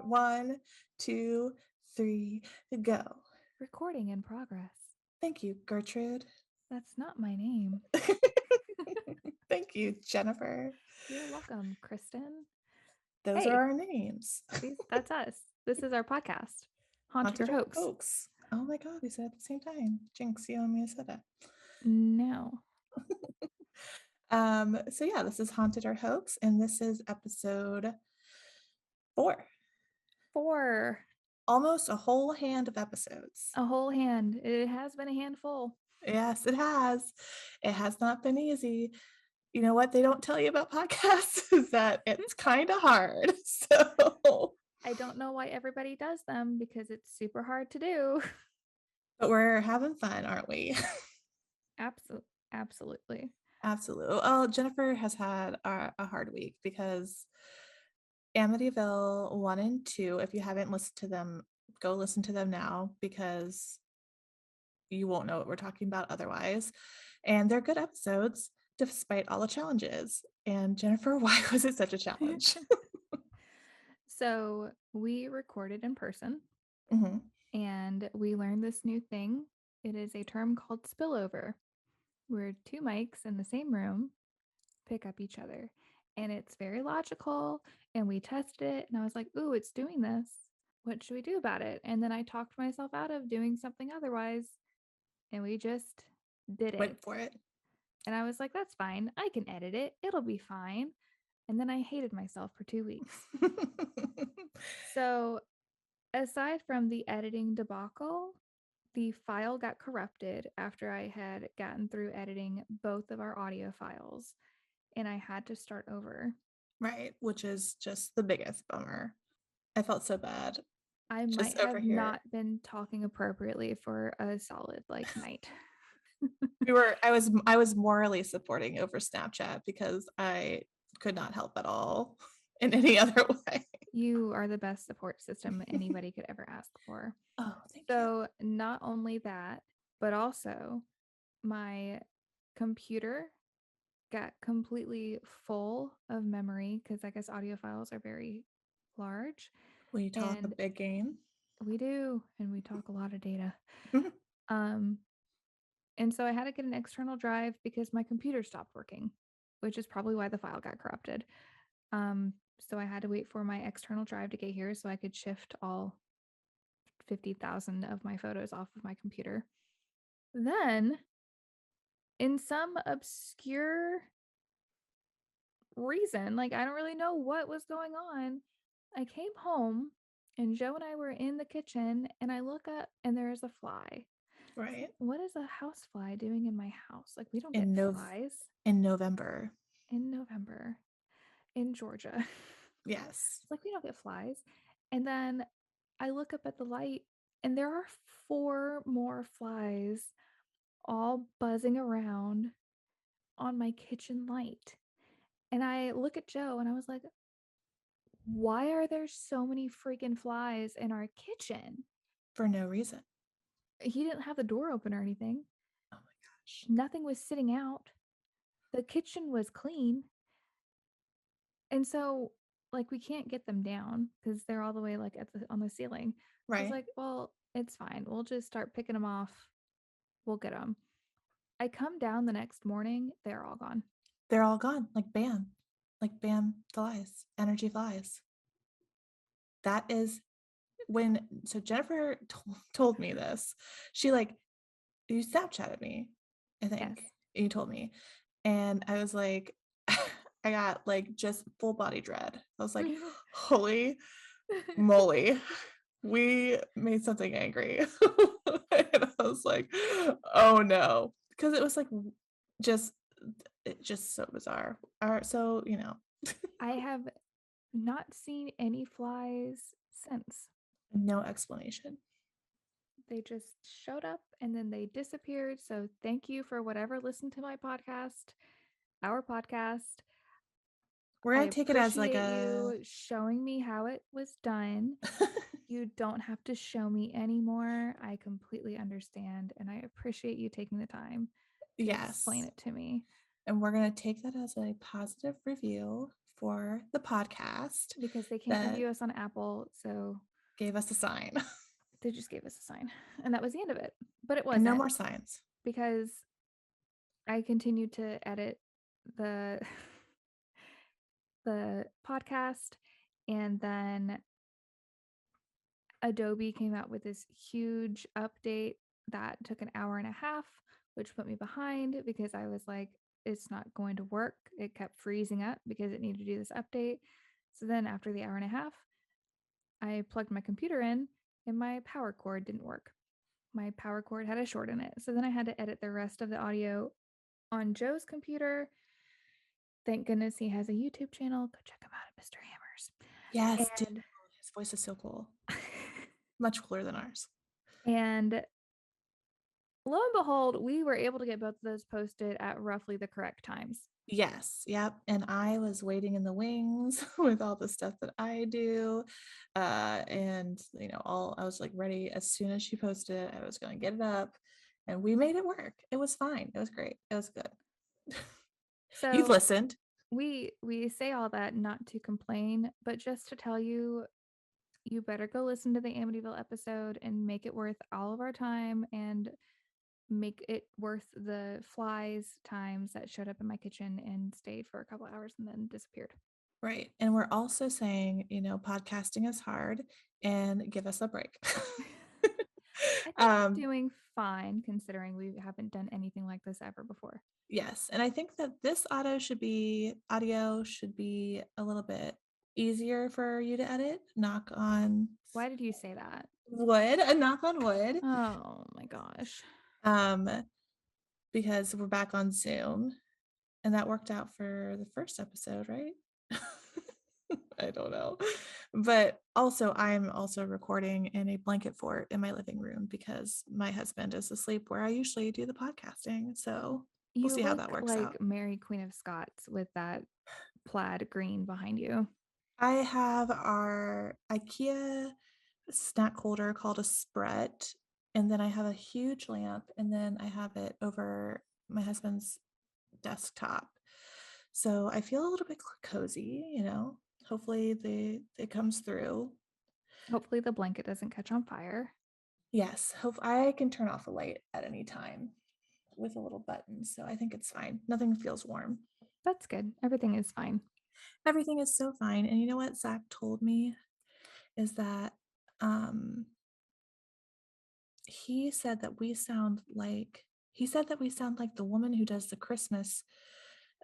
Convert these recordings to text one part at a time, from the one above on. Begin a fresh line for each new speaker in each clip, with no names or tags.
1, 2, 3, go.
Recording in progress.
Thank you, Gertrude.
That's not my name.
Thank you, Jennifer.
You're welcome, Kristen.
Those
Hey,
are our names.
that's us. This is our podcast, Haunted or
Haunted or
Hoax.
Hoax. Oh my God, we said it at the same time. Jinx, you and me said it.
No.
So yeah, this is Haunted or Hoax, and this is episode 4.
4.
Almost a whole hand of episodes.
A whole hand. It has been a handful.
Yes, it has. It has not been easy. You know what they don't tell you about podcasts is that it's kind of hard. So,
I don't know why everybody does them because it's super hard to do.
but we're having fun, aren't we?
Absolutely.
Absolutely. Well, Jennifer has had a hard week because Amityville 1 and 2, if you haven't listened to them, go listen to them now because you won't know what we're talking about otherwise. And they're good episodes despite all the challenges. And Jennifer, why was it such a challenge?
So we recorded in person
Mm-hmm.
and we learned this new thing. It is a term called spillover, where 2 mics in the same room pick up each other. And it's very logical. And we tested it, and I was like, ooh, it's doing this. What should we do about it? And then I talked myself out of doing something otherwise, and we just did it.
Went for it.
And I was like, that's fine. I can edit it. It'll be fine. And then I hated myself for 2 weeks. So, aside from the editing debacle, the file got corrupted after I had gotten through editing both of our audio files, and I had to start over.
Right, which is just the biggest bummer. I felt so bad.
I
Just
might
over
have
here.
not been talking appropriately for a solid night.
I was morally supporting over Snapchat because I could not help at all in any other way.
You are the best support system anybody could ever ask for.
Oh, thank you.
So, not only that, but also my computer got completely full of memory because I guess audio files are very large.
Will you talk a
And
big game?
we do, and we talk a lot of data. Um, and so I had to get an external drive because my computer stopped working, which is probably why the file got corrupted. So I had to wait for my external drive to get here so I could shift all 50,000 of my photos off of my computer. Then, in some obscure reason, I don't really know what was going on, I came home and Joe and I were in the kitchen and I look up and there is a fly.
Right.
What is a housefly doing in my house? We don't get
In
flies
in November.
in November in Georgia.
Yes.
We don't get flies. And then I look up at the light and there are 4 more flies all buzzing around on my kitchen light. And I look at Joe and I was like, why are there so many freaking flies in our kitchen?
For no reason.
He didn't have the door open or anything.
Oh my gosh.
Nothing was sitting out. The kitchen was clean. And so we can't get them down because they're all the way on the ceiling. So I was
Right.
like, well, it's fine. We'll just start picking them off. We'll get them. I come down the next morning, they're all gone.
They're all gone. Like bam. Like bam flies. Energy flies. That is so Jennifer told me this. She you Snapchatted me, I think.
Yes.
And you told me. And I was like, I got just full body dread. I was like, holy moly, we made something angry. And I was like, oh no. Because it was just so bizarre. So,
I have not seen any flies since.
no explanation.
They just showed up and then they disappeared. So thank you for whatever listened to my podcast, our podcast.
We're
I
gonna take it as
appreciate you showing me how it was done. You don't have to show me anymore. I completely understand. And I appreciate you taking the time to explain
yes.
it to me.
And we're gonna take that as a positive review for the podcast
because they can't
that
review us on Apple, so
gave us a sign.
they just gave us a sign. And that was the end of it. But it
And no
wasn't,
more signs.
because I continued to edit the the podcast, and then Adobe came out with this huge update that took an hour and a half, which put me behind because I was like, it's not going to work. It kept freezing up because it needed to do this update. So then after the hour and a half, I plugged my computer in and my power cord didn't work. My power cord had a short in it. So then I had to edit the rest of the audio on Joe's computer. Thank goodness he has a YouTube channel. Go check him out at Mr.
Yes, dude.
Hammers.
His voice is so cool. Much cooler than ours.
And lo and behold, we were able to get both of those posted at roughly the correct times.
Yes, yep. And I was waiting in the wings with all the stuff that I do. And all I was like ready as soon as she posted it, I was gonna get it up and we made it work. It was fine. It was great. It was good. You've
So
listened.
we say all that not to complain, but just to tell you, you better go listen to the Amityville episode and make it worth all of our time and make it worth the flies times that showed up in my kitchen and stayed for a couple hours and then disappeared.
Right. And we're also saying, podcasting is hard and give us a break.
I think we're
um,
doing fine considering we haven't done anything like this ever before.
yes. And I think that this audio should be a little bit easier for you to edit. Knock on
Why did you say that?
wood, a knock on wood.
Oh my gosh.
Um, because we're back on Zoom and that worked out for the first episode, right? I don't know. But also, I'm also recording in a blanket fort in my living room because my husband is asleep where I usually do the podcasting. So we'll
You
see how that
look
works out.
like Mary Queen of Scots with that plaid green behind you.
I have our IKEA snack holder called a spread, and then I have a huge lamp, and then I have it over my husband's desktop. So I feel a little bit cozy. Hopefully it comes through.
Hopefully the blanket doesn't catch on fire.
Yes, hope I can turn off a light at any time with a little button. So I think it's fine. Nothing feels warm.
That's good. Everything is fine.
Everything is so fine. And you know what Zach told me is that um he said that we sound like the woman who does the Christmas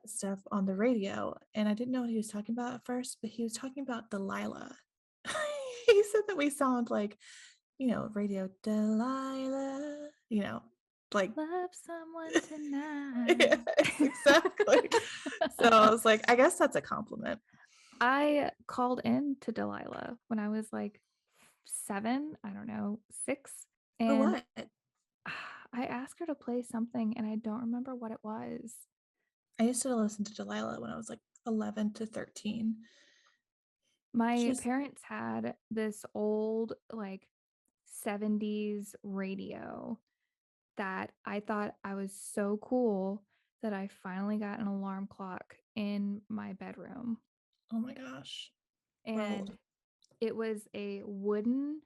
stuff on the radio. And I didn't know what he was talking about at first, but he was talking about Delilah. He said that we sound like, radio Delilah, like
Love someone
yes,
tonight.
exactly. So I was like, I guess that's a compliment.
I called in to Delilah when I was like 7, I don't know, 6.
For
And
what?
I asked her to play something and I don't remember what it was.
I used to listen to Delilah when I was like 11 to 13.
My
She's
parents had this old, like, 70s radio that I thought I was so cool that I finally got an alarm clock in my bedroom.
Oh my gosh. We're
And
old.
it was a wooden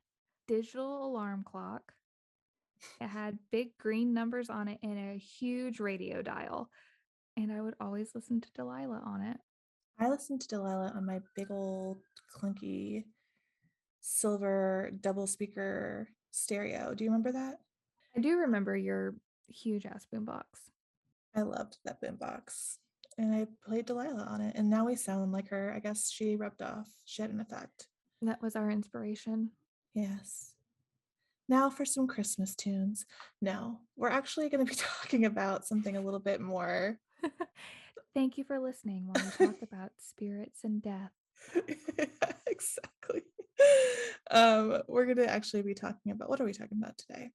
digital alarm clock. It had big green numbers on it and a huge radio dial. And I would always listen to Delilah on it.
I listened to Delilah on my big old clunky silver double speaker stereo. Do you remember that?
I do remember your huge ass boombox.
I loved that boombox. And I played Delilah on it. And now we sound like her. I guess she rubbed off. She had an effect.
That was our inspiration.
Yes. Now for some Christmas tunes. No, we're actually going to be talking about something a little bit more.
Thank you for listening while we talk about spirits and death.
Exactly. We're going to actually be talking about, what are we talking about today?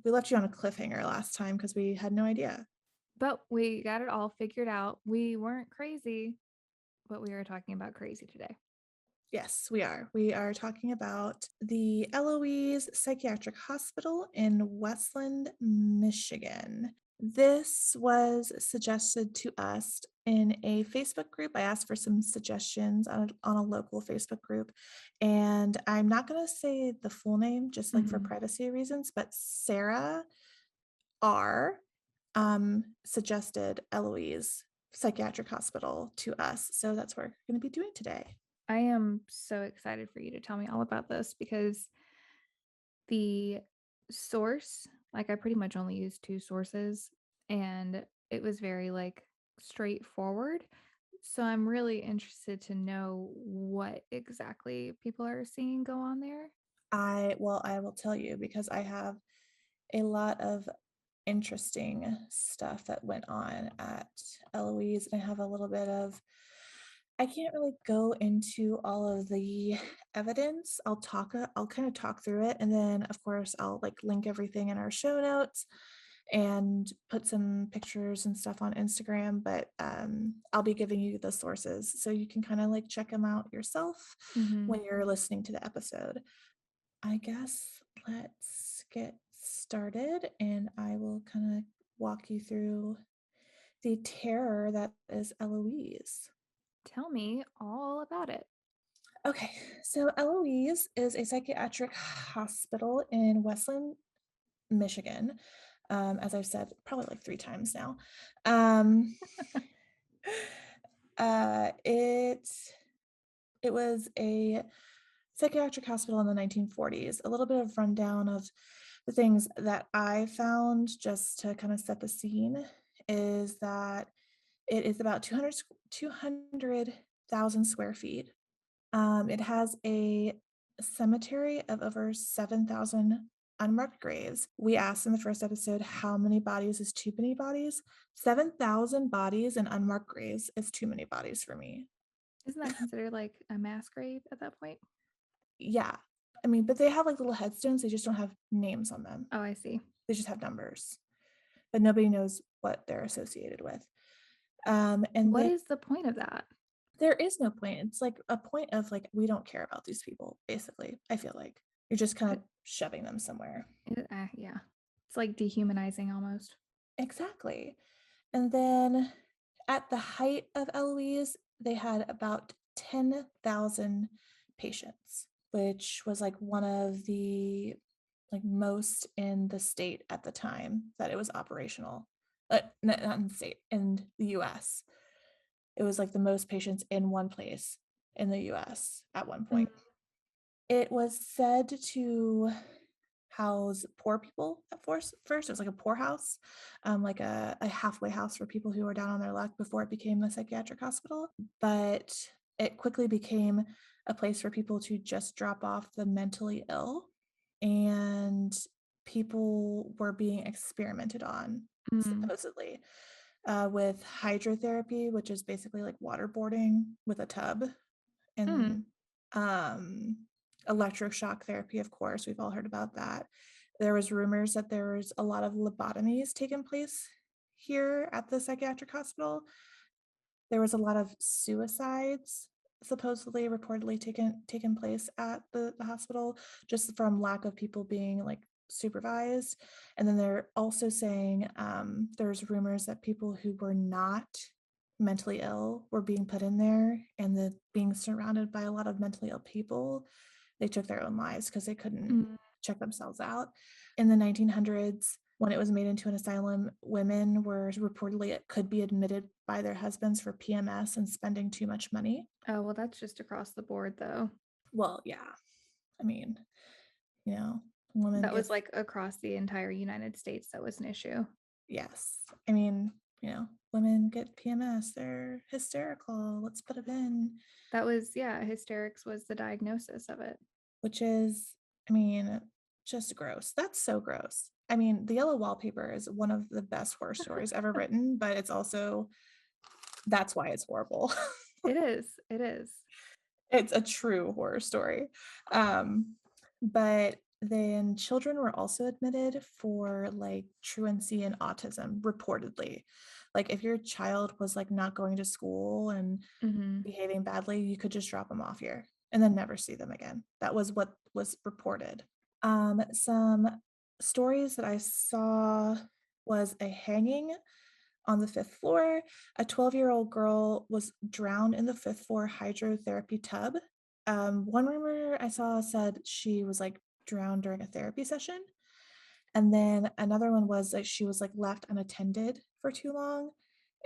We left you on a cliffhanger last time because we had no idea.
But we got it all figured out. We weren't crazy, but we are talking about crazy today.
Yes, we are. We are talking about the Eloise Psychiatric Hospital in Westland, Michigan. This was suggested to us in a Facebook group. I asked for some suggestions on a local Facebook group, and I'm not going to say the full name just like for
Mhm.
privacy reasons, but Sarah R suggested Eloise Psychiatric Hospital to us. So that's what we're going to be doing today.
I am so excited for you to tell me all about this because the source, like I pretty much only used two sources and it was very like straightforward. So I'm really interested to know what exactly people are seeing go on there.
I will tell you because I have a lot of interesting stuff that went on at Eloise. I have a little bit of I can't really go into all of the evidence. I'll kind of talk through it and then of course I'll like link everything in our show notes and put some pictures and stuff on Instagram, but I'll be giving you the sources so you can kind of like check them out yourself
Mhm.
when you're listening to the episode. I guess let's get started and I will kind of walk you through the terror that is Eloise.
Tell me all about it.
Okay, so Eloise is a psychiatric hospital in Westland, Michigan. As I've said probably like 3 times now. Um, uh, it it was a psychiatric hospital in the 1940s. A little bit of rundown of the things that I found just to kind of set the scene is that it is about 200,000 square feet. It has a cemetery of over 7,000 unmarked graves. We asked in the first episode how many bodies is too many bodies. 7,000 bodies and unmarked graves is too many bodies for me.
Isn't that considered like a mass grave at that point?
Yeah. I mean, but they have like little headstones, they just don't have names on them.
Oh, I see.
They just have numbers, but nobody knows what they're associated with. And
What
then
is the point of that?
there is no point. It's like a point of like, we don't care about these people, basically. I feel like you're just kind of shoving them somewhere.
Yeah. It's like dehumanizing almost.
Exactly. And then at the height of Eloise, they had about 10,000 patients, which was like one of the like most in the state at the time that it was operational. Not in the state, in the US. It was like the most patients in one place in the US at one
Mm,
point. It was said to house poor people at first. It was like a poorhouse, like a halfway house for people who were down on their luck before it became a psychiatric hospital. But it quickly became a place for people to just drop off the mentally ill, and people were being experimented on,
mm,
supposedly, with hydrotherapy, which is basically like waterboarding with a tub,
mm.
and um, electroshock therapy, of course, we've all heard about that. There was rumors that there was a lot of lobotomies taking place here at the psychiatric hospital. There was a lot of suicides supposedly reportedly taken place at the hospital just from lack of people being like supervised. And then they're also saying there's rumors that people who were not mentally ill were being put in there and the being surrounded by a lot of mentally ill people, they took their own lives because they couldn't
Mm.
check themselves out. In the 1900s, when it was made into an asylum, women were reportedly could be admitted by their husbands for PMS and spending too much money.
Oh, well, that's just across the board, though.
Well, yeah. I mean, you know, women
That
get
was like across the entire United States. That was an issue.
yes. I mean, women get PMS. They're hysterical. Let's put it in,
That was, yeah, hysterics was the diagnosis of it.
which is, I mean, just gross. That's so gross. I mean, The Yellow Wallpaper is one of the best horror stories ever written, but it's also that's why it's horrible.
It is. It is.
It's a true horror story. Um, but then children were also admitted for like truancy and autism, reportedly. Like if your child was like not going to school and
Hmm.
behaving badly, you could just drop them off here and then never see them again. That was what was reported. Some stories that I saw was a hanging on the 5th floor. A 12-year-old girl was drowned in the 5th floor hydrotherapy tub. One rumor I saw said she was, like, drowned during a therapy session, and then another one was that she was, like, left unattended for too long,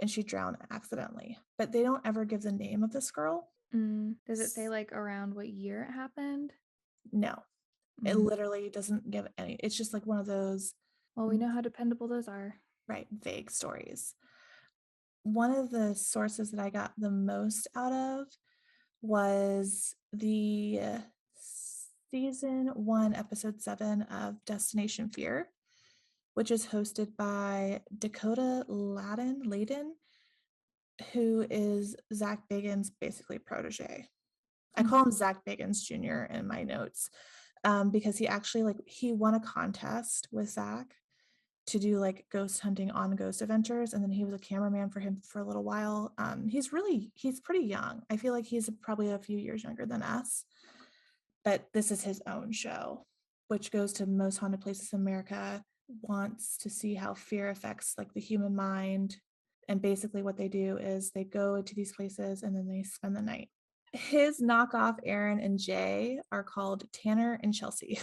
and she drowned accidentally, but they don't ever give the name of this girl.
Does it say
S
like around what year it happened?
No, it
Mm.
literally doesn't give any, it's just, like, one of those
Well, we know how dependable those are.
right, vague stories. One of the sources that I got the most out of was the season 1, episode 7 of Destination Fear, which is hosted by Dakota Layden, who is Zach Bagans' basically protege. I
Mm.
call him Zach Bagans Jr. in my notes, because he actually, like, he won a contest with Zach to do, like, ghost hunting on Ghost Adventures, and then he was a cameraman for him for a little while. He's pretty young. I feel like he's probably a few years younger than us, but this is his own show, which goes to most haunted places in America, wants to see how fear affects, like, the human mind, and basically what they do is they go to these places and then they spend the night. His knockoff Aaron and Jay are called Tanner and Chelsea.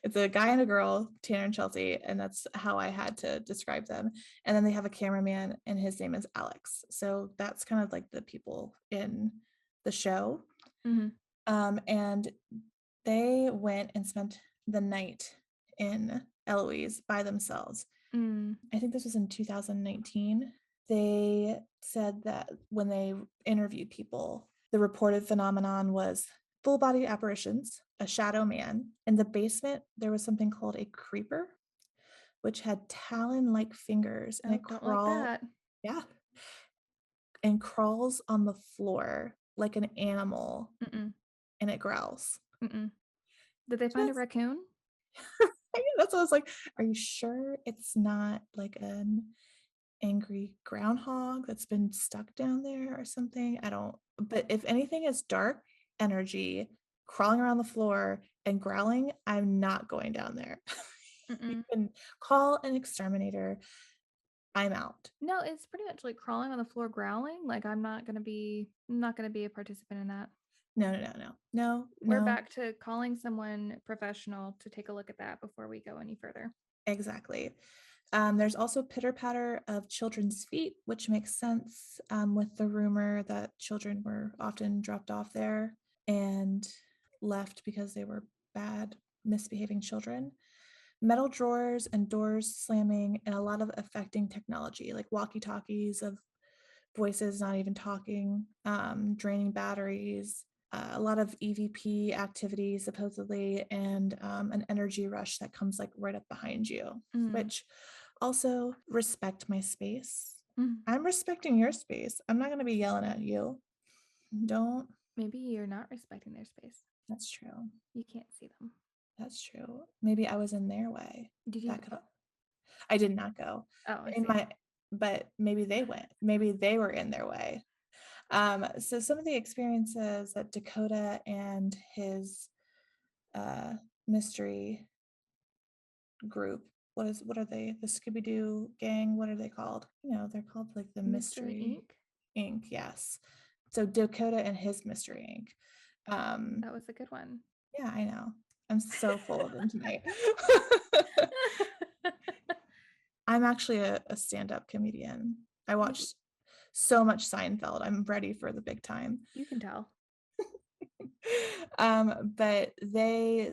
It's a guy and a girl, Tanner and Chelsea, and that's how I had to describe them. And then they have a cameraman, and his name is Alex. So that's kind of like the people in the show.
Mhm.
And they went and spent the night in Eloise by themselves.
Mm.
I think this was in 2019. They said that when they interviewed people, the reported phenomenon was full body apparitions, a shadow man. In the basement, there was something called a creeper, which had talon like fingers and
Oh, don't like that.
yeah, and crawls on the floor like an animal
Mm-mm.
and it growls.
Mm-mm. Did they find a
Just,
raccoon?
that's what I was like. Are you sure it's not like an angry groundhog that's been stuck down there or something? I don't, but if anything is dark energy crawling around the floor and growling, I'm not going down there. You
Mm-mm.
can call an exterminator. I'm out.
No, it's pretty much like crawling on the floor growling. Like I'm not gonna be a participant in that.
No, no, no, no, no,
We're
no.
back to calling someone professional to take a look at that before we go any further.
Exactly. There's also pitter patter of children's feet, which makes sense, with the rumor that children were often dropped off there and left because they were bad, misbehaving children. Metal drawers and doors slamming, and a lot of affecting technology, like walkie talkies of voices not even talking, draining batteries, a lot of EVP activity supposedly, and an energy rush that comes like right up behind you,
Mm.
which also respect my space.
Mm.
I'm respecting your space. I'm not going to be yelling at you. Don't.
Maybe you're not respecting their space.
That's true.
You can't see them.
That's true. Maybe I was in their way.
Did you
That
go?
could. I did not go
Oh, I
in
see.
my. But maybe they went. Maybe they were in their way. So some of the experiences that Dakota and his uh, mystery group, what are they? The Scooby Doo gang, what are they called? They're called like the
Mystery
Mystery
Inc.
Inc. Yes. So Dakota and his Mystery Inc.
That was a good one.
Yeah, I know. I'm so full of them tonight. I'm actually a stand-up comedian. I
you,
watch so much Seinfeld. I'm ready for the big time.
you can tell.
But they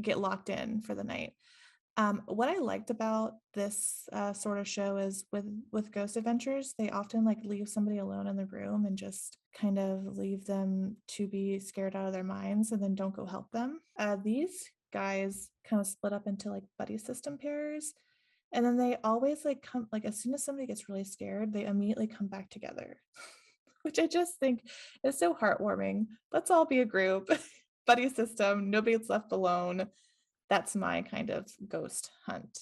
get locked in for the night. What I liked about this sort of show is with Ghost Adventures, they often like leave somebody alone in the room and just kind of leave them to be scared out of their minds and then don't go help them. These guys kind of split up into like buddy system pairs, and then they always like come like as soon as somebody gets really scared, they immediately come back together, which I just think is so heartwarming. Let's all be a group, buddy system, nobody's left alone. That's my kind of ghost hunt,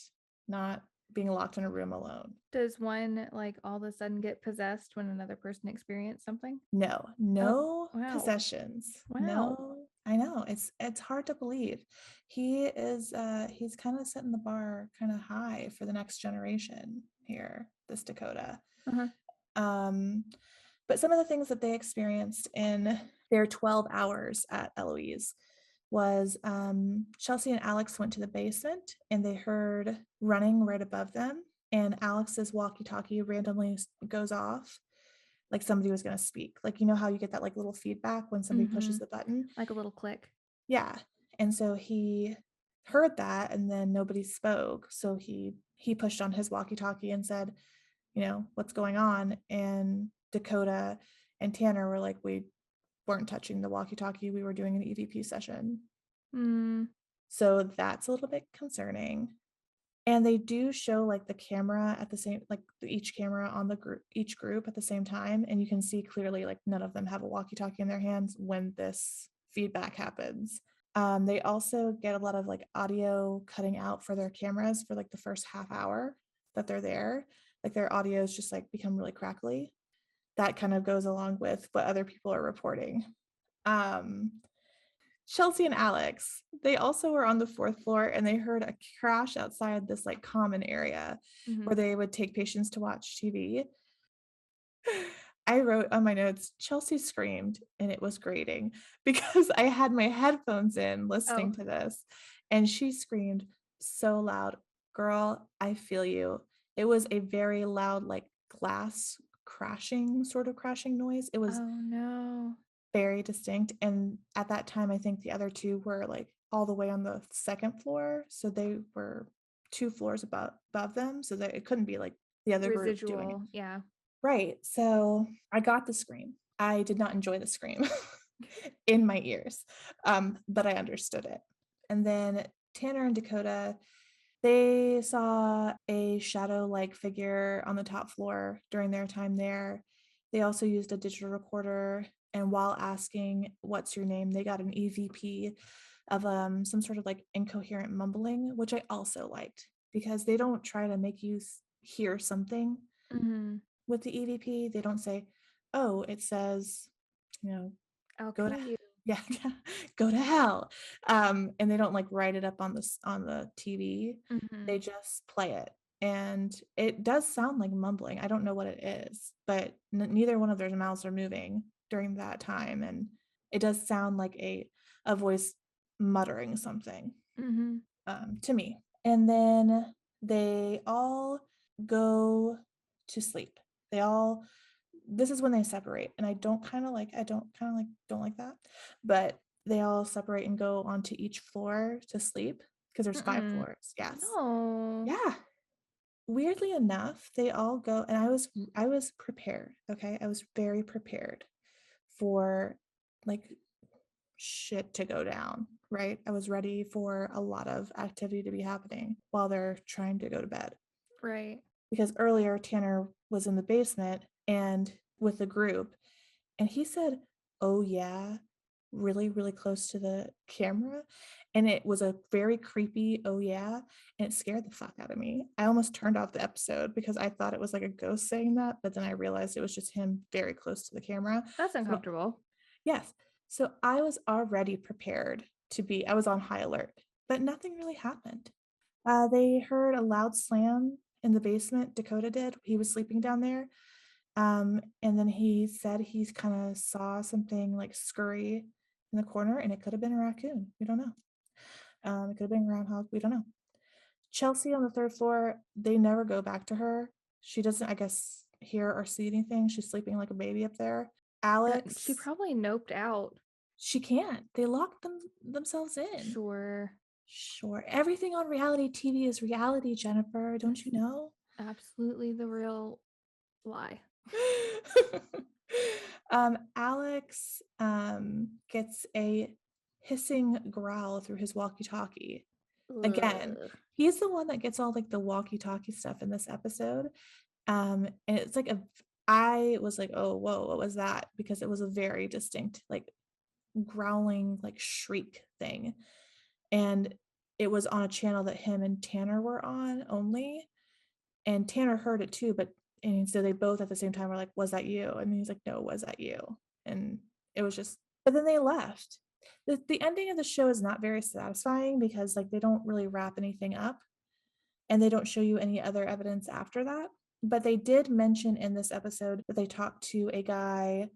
not being locked in a room alone.
Does one like all of a sudden get possessed when another person experienced something?
No,
Oh,
no
wow.
possessions.
Wow.
No, I know, it's hard to believe. He's kinda setting the bar kinda high for the next generation here, this Dakota.
Uh-huh.
Um, but some of the things that they experienced in their 12 hours at Eloise was, Chelsea and Alex went to the basement, and they heard running right above them, and Alex's walkie-talkie randomly goes off, like somebody was gonna speak. Like, you know how you get that, like, little feedback when somebody pushes
Mhm.
the button?
Like a little click.
Yeah, and so he heard that, and then nobody spoke, so he pushed on his walkie-talkie and said, you know, "What's going on?" And Dakota and Tanner were like, "We weren't touching the walkie-talkie, we were doing an EVP session."
Mm.
So that's a little bit concerning. And they do show, like, the camera at the same like, each camera on the each group at the same time, and you can see clearly, like, none of them have a walkie-talkie in their hands when this feedback happens. They also get a lot of, like, audio cutting out for their cameras for, like, the first half hour that they're there. Like, their audios just, like, become really crackly. That kind of goes along with what other people are reporting. Um Chelsea and Alex, they also were on the 4th floor, and they heard a crash outside this, like, common area
Mhm.
where they would take patients to watch TV. I wrote on my notes, "Chelsea screamed, and it was grating," because I had my headphones in
Oh.
listening to this, and she screamed so loud. Girl, I feel you. It was a very loud, like, glass crashing, sort of crashing noise. It was
Oh, no.
very distinct, and at that time, I think the other 2 were, like, all the way on the 2nd floor, so they were 2 floors above them, so that it couldn't be, like, the other group doing it.
Residual, yeah.
Right, so I got the scream. I did not enjoy the scream in my ears, but I understood it. And then Tanner and Dakota, they saw a shadow-like figure on the top floor during their time there. They also used a digital recorder, and while asking, "What's your name?" they got an EVP of, some sort of, like, incoherent mumbling, which I also liked because they don't try to make you hear something
Mhm.
with the EVP. They don't say, "Oh, it says, you know,
I'll
go to"
kill you.
yeah, "Go to hell." And they don't, like, write it up on the TV. They
Mhm.
just play it, and it does sound like mumbling. I don't know what it is, but neither one of their mouths are moving during that time, and it does sound like a voice muttering something,
Mhm.
to me. And then they all go to sleep. They all this is when they separate, and I don't like that, but they all separate and go onto each floor to sleep because there's 5
Mm-mm.
floors, yes.
No.
Yeah. Weirdly enough, they all go and I was prepared, okay? I was very prepared for, like, shit to go down, right? I was ready for a lot of activity to be happening while they're trying to go to bed.
Right.
Because earlier Tanner was in the basement and with the group, and he said, "Oh yeah," really, really close to the camera, and it was a very creepy "Oh yeah," and it scared the fuck out of me. I almost turned off the episode because I thought it was like a ghost saying that, but then I realized it was just him very close to the camera.
That's
So
uncomfortable.
yes. So I was already prepared I was on high alert, but nothing really happened. They heard a loud slam in the basement, Dakota did. He was sleeping down there. And then he said he kind of saw something like scurry in the corner, and it could have been a raccoon. We don't know. It could have been a groundhog. We don't know. Chelsea on the 3rd floor, they never go back to her. She doesn't, I guess, hear or see anything. She's sleeping like a baby up there.
She
Alex,
probably noped out.
she can't. They locked themselves in.
Sure.
Sure. Everything on reality TV is reality, Jennifer. Don't
That's
you know?
absolutely the real lie.
Alex gets a hissing growl through his walkie-talkie. Again,
Ugh.
he's the one that gets all like the walkie-talkie stuff in this episode. And it's like I was like, oh, whoa, what was that? Because it was a very distinct, like growling, like shriek thing. And it was on a channel that him and Tanner were on only. And Tanner heard it too, and so they both at the same time were like, "Was that you?" And he's like, "No, was that you?" And it was just but then they left. The ending of the show is not very satisfying because, like, they don't really wrap anything up, and they don't show you any other evidence after that, but they did mention in this episode that they talked to a guy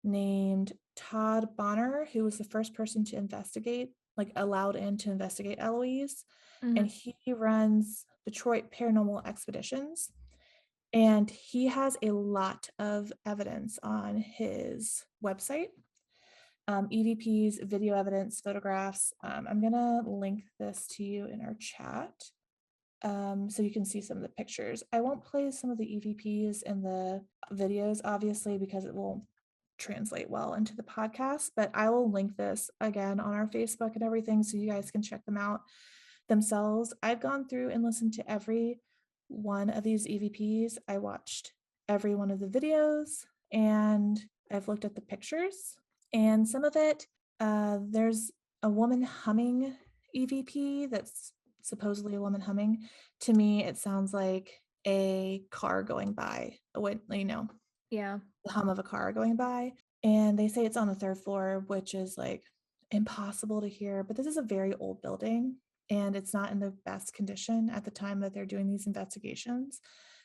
named Todd Bonner, who was the first person to investigate, like, allowed in to investigate Eloise, and
Mhm.
he runs Detroit Paranormal Expeditions, and he has a lot of evidence on his website, EVPs, video evidence, photographs. I'm gonna link this to you in our chat, so you can see some of the pictures. I won't play some of the EVPs and the videos, obviously, because it won't translate well into the podcast, but I will link this again on our Facebook and everything so you guys can check them out themselves. I've gone through and listened to every one of these EVPs. I watched every one of the videos and I've looked at the pictures. And some of it, there's a woman humming EVP that's supposedly a woman humming. To me, it sounds like a car going by, when,
Yeah.
the hum of a car going by. And they say it's on the third floor, which is like impossible to hear. But this is a very old building and it's not in the best condition at the time that they're doing these investigations.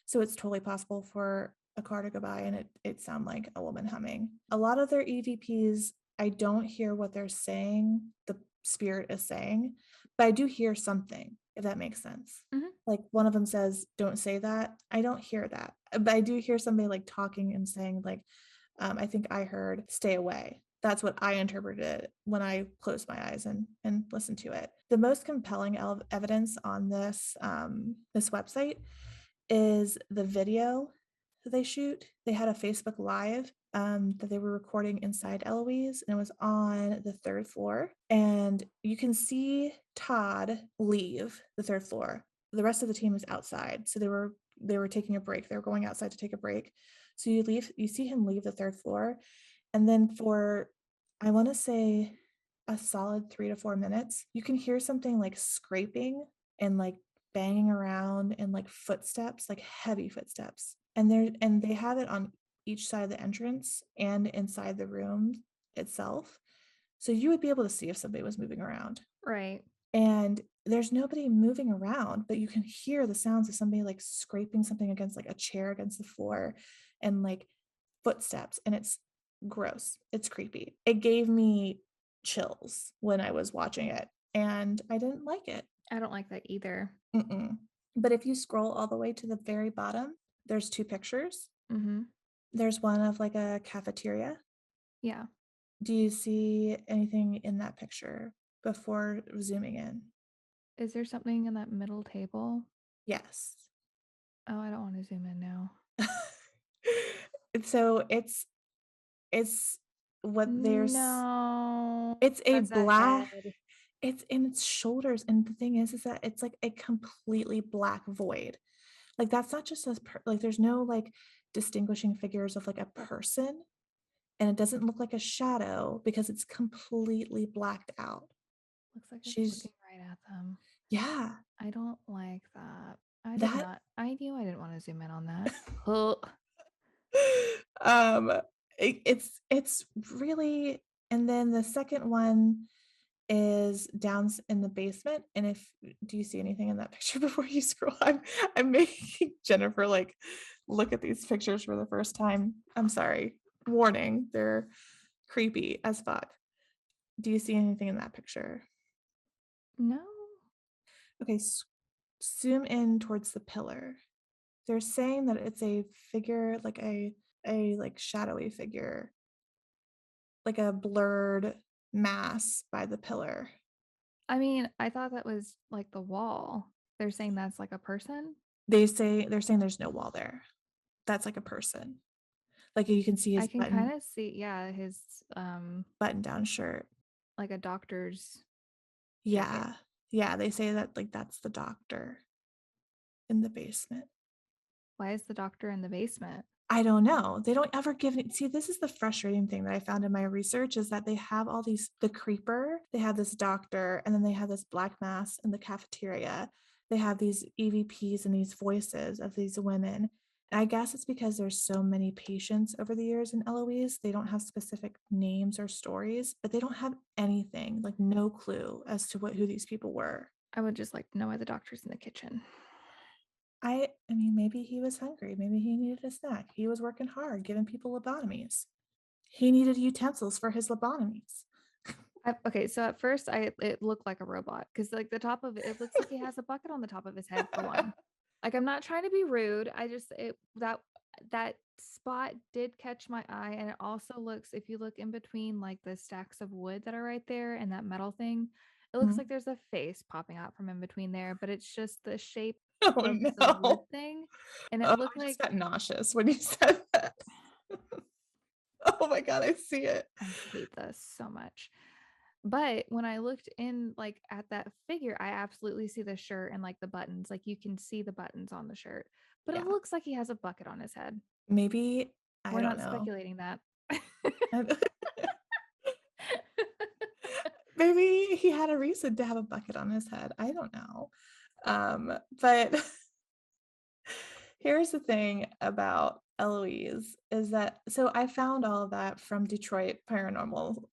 So it's totally possible for a car to go by and it sound like a woman humming. A lot of their EVPs, I don't hear what they're saying, the spirit is saying, but I do hear something, if that makes sense.
Mhm.
Like one of them says, "Don't say that." I don't hear that, but I do hear somebody like talking and saying like, I think I heard "stay away." That's what I interpreted when I closed my eyes and listened to it. The most compelling evidence on this website is the video that they shoot. They had a Facebook Live that they were recording inside Eloise, and it was on the third floor. And you can see Todd leave the third floor. The rest of the team is outside, so they were taking a break. They were going outside to take a break. So you see him leave the third floor, and then for I want to say a solid 3 to 4 minutes, you can hear something like scraping and like banging around and like footsteps, like heavy footsteps. And they have it on each side of the entrance and inside the room itself. So you would be able to see if somebody was moving around.
Right.
And there's nobody moving around, but you can hear the sounds of somebody like scraping something against like a chair against the floor and like footsteps. And it's gross. It's creepy. It gave me chills when I was watching it and I didn't like it.
I don't like that either.
Mm-mm. But if you scroll all the way to the very bottom, there's two pictures.
Mhm.
There's one of like a cafeteria.
Yeah.
Do you see anything in that picture before zooming in?
Is there something in that middle table?
Yes.
Oh, I don't want to zoom in now.
So it's what there's
No.
it's a
That's a
black
head.
it's in its shoulders, and the thing is that it's like a completely black void. Like that's not just like there's no like distinguishing figures of like a person, and it doesn't look like a shadow because it's completely blacked out.
Looks like it's
She's
looking right at them.
yeah,
I don't like that.
that
I knew I didn't want to zoom in on that. Huh.
um it's really. And then the second one is down in the basement. And if do you see anything in that picture before you scroll? I'm making Jennifer like look at these pictures for the first time. I'm sorry. Warning, they're creepy as fuck. Do you see anything in that picture?
No.
Okay, zoom in towards the pillar. They're saying that it's a figure, like a like shadowy figure, like a blurred mass by the pillar.
I mean, I thought that was like the wall. They're saying that's like a person.
They're saying there's no wall there. That's like a person. Like you can see
I
his
can kind of see, yeah, his
button down shirt.
like a doctor's jacket.
Yeah. Yeah, they say that like that's the doctor in the basement.
Why is the doctor in the basement?
I don't know. They don't ever give it. See, this is the frustrating thing that I found in my research is that they have all these the creeper, they have this doctor, and then they have this black mass in the cafeteria. They have these EVPs and these voices of these women. I guess it's because there's so many patients over the years in Eloise. They don't have specific names or stories, but they don't have anything, like no clue as to who these people were.
I would just like to know why the doctor's in the kitchen.
I mean, maybe he was hungry. Maybe he needed a snack. He was working hard, giving people lobotomies. He needed utensils for his lobotomies.
Okay, so at first it looked like a robot because like the top of it looks like he has a bucket on the top of his head for one. Like I'm not trying to be rude. I just that spot did catch my eye, and it also looks, if you look in between like the stacks of wood that are right there and that metal thing, it looks like
Mhm.
there's a face popping out from in between there, but it's just the shape
Oh
of the wood
no.
thing, and it
Oh,
looked
I just
like
got nauseous when you said that. Oh my God, I see it.
I hate this so much. But when I looked in like at that figure, I absolutely see the shirt and like the buttons. Like you can see the buttons on the shirt. But it
Yeah.
looks like he has a bucket on his head.
Maybe, I
We're
don't
not
know.
speculating that.
Maybe he had a reason to have a bucket on his head. I don't know. But here's the thing about Eloise is that so I found all of that from Detroit Paranormal.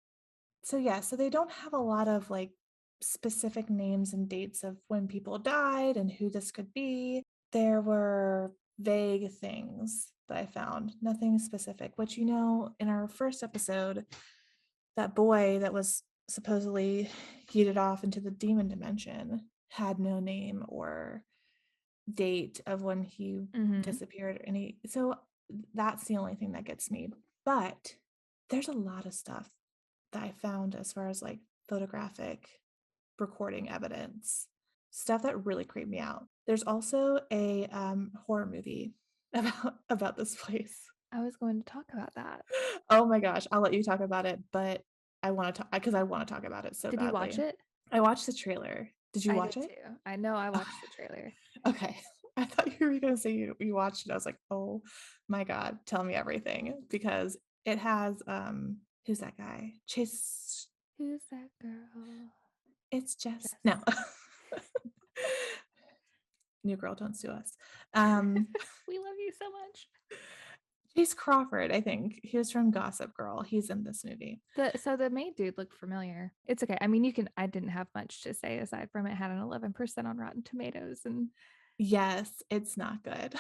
So yeah, so they don't have a lot of like specific names and dates of when people died and who this could be. There were vague things that I found, nothing specific, which in our first episode, that boy that was supposedly yeeted off into the demon dimension had no name or date of when he
Hmm.
disappeared. So that's the only thing that gets me. But there's a lot of stuff that I found as far as like photographic recording evidence, stuff that really creeped me out. There's also a horror movie about this place.
I was going to talk about that.
Oh my gosh, I'll let you talk about it, but I want to talk because I want to talk about it so
Did you watch
badly.
it?
I watched the trailer. Did you
I
watch
did
it?
too. I know I watched the trailer.
Okay. I thought you were going to say you watched it. I was like, "Oh my God, tell me everything." Because it has who's that guy? Chase.
Who's that girl?
It's just
Jess.
no. New girl, don't sue us. Um
We love you so much.
Chase Crawford, I think. He was from Gossip Girl. He's in this movie.
So the main dude looked familiar. It's okay. I mean, I didn't have much to say aside from it had an 11% on Rotten Tomatoes and
Yes, it's not good.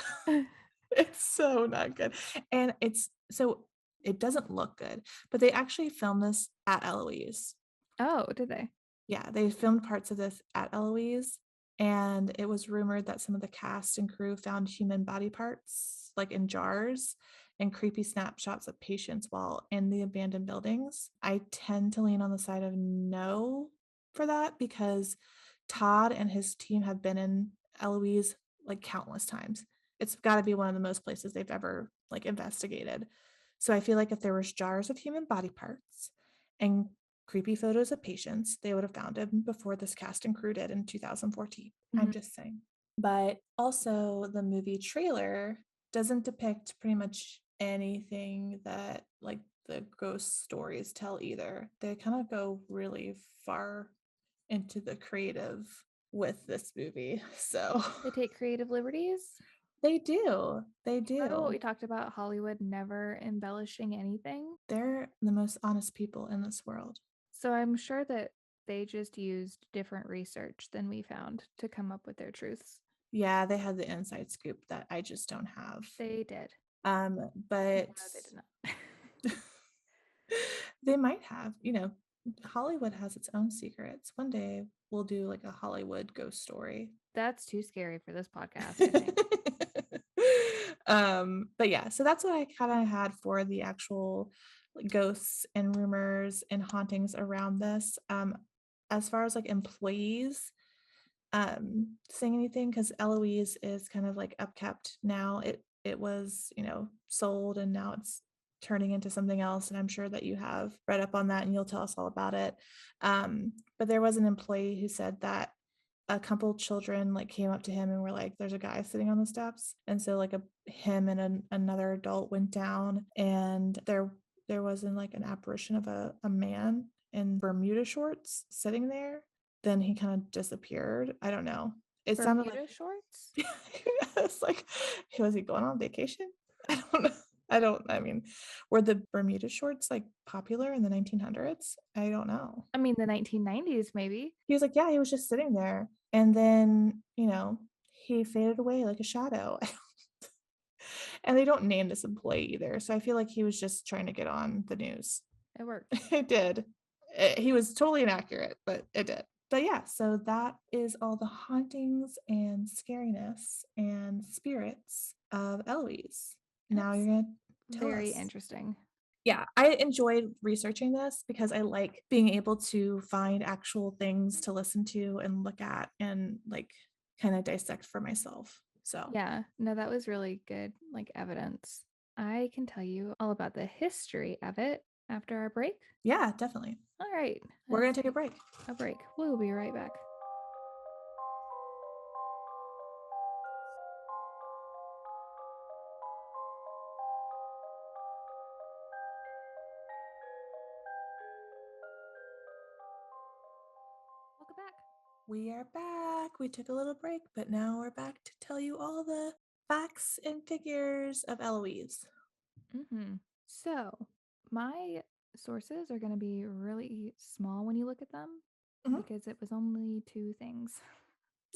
It's so not good. And it doesn't look good, but they actually filmed this at Eloise.
oh, did they?
Yeah, they filmed parts of this at Eloise, and it was rumored that some of the cast and crew found human body parts, like in jars, and creepy snapshots of patients while in the abandoned buildings. I tend to lean on the side of no for that because Todd and his team have been in Eloise like countless times. It's got to be one of the most places they've ever like investigated. So I feel like if there was jars of human body parts and creepy photos of patients, they would have found him before this cast and crew did in 2014. I'm
Mhm.
just saying. But also, the movie trailer doesn't depict pretty much anything that like the ghost stories tell either. They kind of go really far into the creative with this movie. So
They take creative liberties.
they do. They
Remember what we
do.
talked about Hollywood never embellishing anything?
They're the most honest people in this world.
So I'm sure that they just used different research than we found to come up with their truths.
Yeah, they had the inside scoop that I just don't have.
They did. No,
But
they did not.
they might have, Hollywood has its own secrets. One day we'll do like a Hollywood ghost story.
That's too scary for this podcast, I think.
But yeah, so that's what I kind of had for the actual like, ghosts and rumors and hauntings around this. As far as like employees, saying anything because Eloise is kind of like upkept now. It was, sold and now it's turning into something else. And I'm sure that you have read up on that and you'll tell us all about it. But there was an employee who said that a couple children like came up to him and were like, "There's a guy sitting on the steps," and so like him and another adult went down, and there wasn't like an apparition of a man in Bermuda shorts sitting there. Then he kind of disappeared. I don't know. It sounded like
Bermuda shorts?
it's like, was he going on vacation? I don't know. I mean, were the Bermuda shorts, like, popular in the 1900s? I don't know.
I mean, the 1990s, maybe.
He was like, "Yeah, he was just sitting there, and then, he faded away like a shadow." And they don't name this employee either, so I feel like he was just trying to get on the news.
It worked.
It did. He was totally inaccurate, but it did. But yeah, so that is all the hauntings and scariness and spirits of Eloise. Now
That's
you're gonna tell
very
us.
interesting.
Yeah, I enjoyed researching this because I like being able to find actual things to listen to and look at and like kind of dissect for myself. So,
Yeah, no, that was really good, like evidence. I can tell you all about the history of it after our break.
yeah, definitely.
All right,
We're going
let's
to take a
take
break.
a break. We'll be right back. Welcome back.
We are back. We took a little break, but now we're back to tell you all the facts and figures of Eloise.
So, my sources are going to be really small when you look at them
Mhm.
because it was only two things.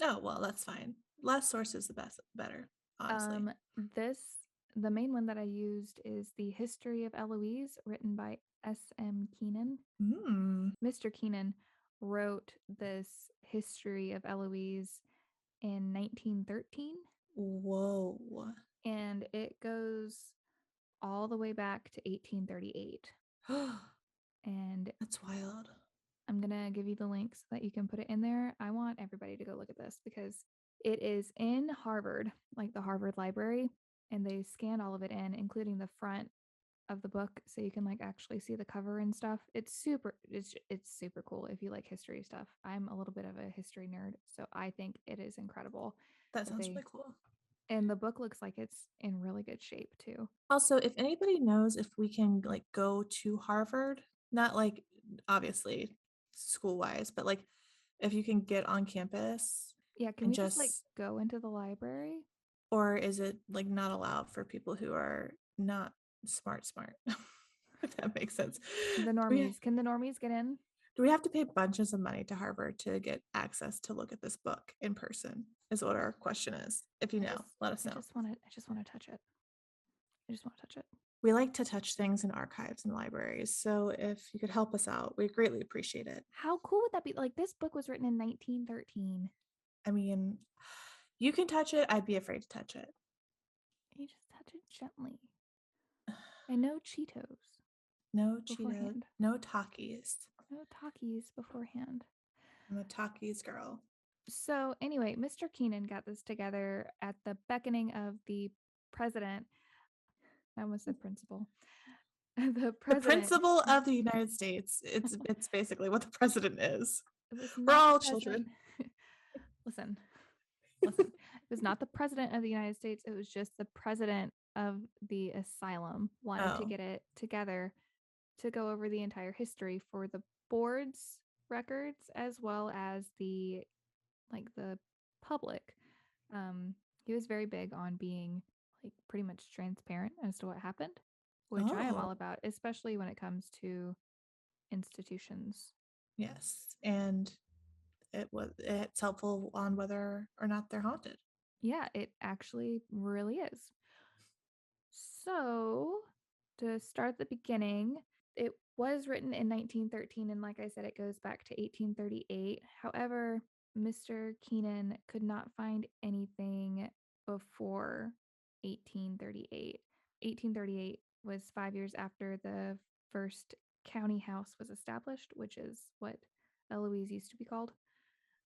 Oh, well, that's fine. Less sources, the best, better, honestly.
Um, this, the main one that I used is The History of Eloise, written by S.M. Keenan.
Mm.
Mr. Keenan wrote this History of Eloise in 1913,
Whoa.
and it goes all the way back to 1838. And
That's wild.
I'm going to give you the link so that you can put it in there. I want everybody to go look at this because it is in Harvard, like the Harvard Library, and they scanned all of it in, including the front of the book so you can like actually see the cover and stuff. It's super cool if you like history stuff. I'm a little bit of a history nerd, so I think it is incredible
That
that
sounds
they
really cool.
and the book looks like it's in really good shape too.
Also, if anybody knows if we can like go to Harvard, not like obviously school wise, but like if you can get on campus
Yeah, can
and
we just like
just,
go into the library?
or is it like not allowed for people who are not smart? If that makes sense.
The
Do we,
normies. Can the normies get in?
do we have to pay bunches of money to Harvard to get access to look at this book in person? Is what our question is. If you
I
know,
just
let us
I
know.
just want to I just want to touch it. I just want to touch it.
We like to touch things in archives and libraries, so if you could help us out, we greatly appreciate it.
How cool would that be? Like this book was written in 1913.
I mean, you can touch it. I'd be afraid to touch it.
You just touch it gently. And no Cheetos
No Cheetos,
beforehand.
no Takis.
No Takis beforehand.
I'm a Takis girl.
So anyway, Mr. Keenan got this together at the beckoning of the president. I almost said principal. The
The
president.
principal of the United States. It's basically what the president is.
It was
We're
not the
all
president.
children.
Listen, listen. It was not the president of the United States. It was just the president of the asylum wanted to
Oh.
get it together to go over the entire history for the board's records as well as the public. Um, he was very big on being like pretty much transparent as to what happened, which I am all
Oh.
about, especially when it comes to institutions.
Yes. And it's helpful on whether or not they're haunted.
Yeah, it actually really is. So, to start the beginning, it was written in 1913, and like I said, it goes back to 1838. However, Mr. Keenan could not find anything before 1838. 1838 was 5 years after the first county house was established, which is what Eloise used to be called.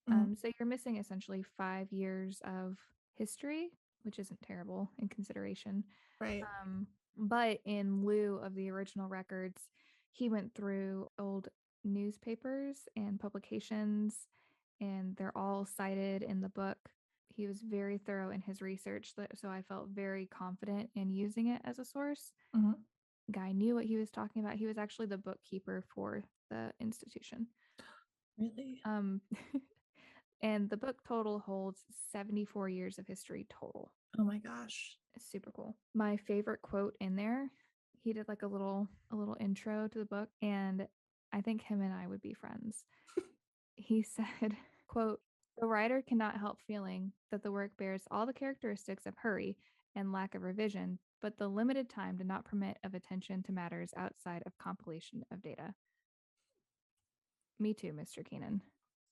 Mhm.
So you're missing essentially 5 years of history, which isn't terrible in consideration.
Right.
But in lieu of the original records, he went through old newspapers and publications, and they're all cited in the book. He was very thorough in his research, so I felt very confident in using it as a source.
Mhm.
Guy knew what he was talking about. He was actually the bookkeeper for the institution.
Really?
Um, And the book total holds 74 years of history total.
Oh my gosh.
It's super cool. My favorite quote in there, he did like a little intro to the book, and I think him and I would be friends. He said, quote, "The writer cannot help feeling that the work bears all the characteristics of hurry and lack of revision, but the limited time did not permit of attention to matters outside of compilation of data." Me too, Mr. Keenan.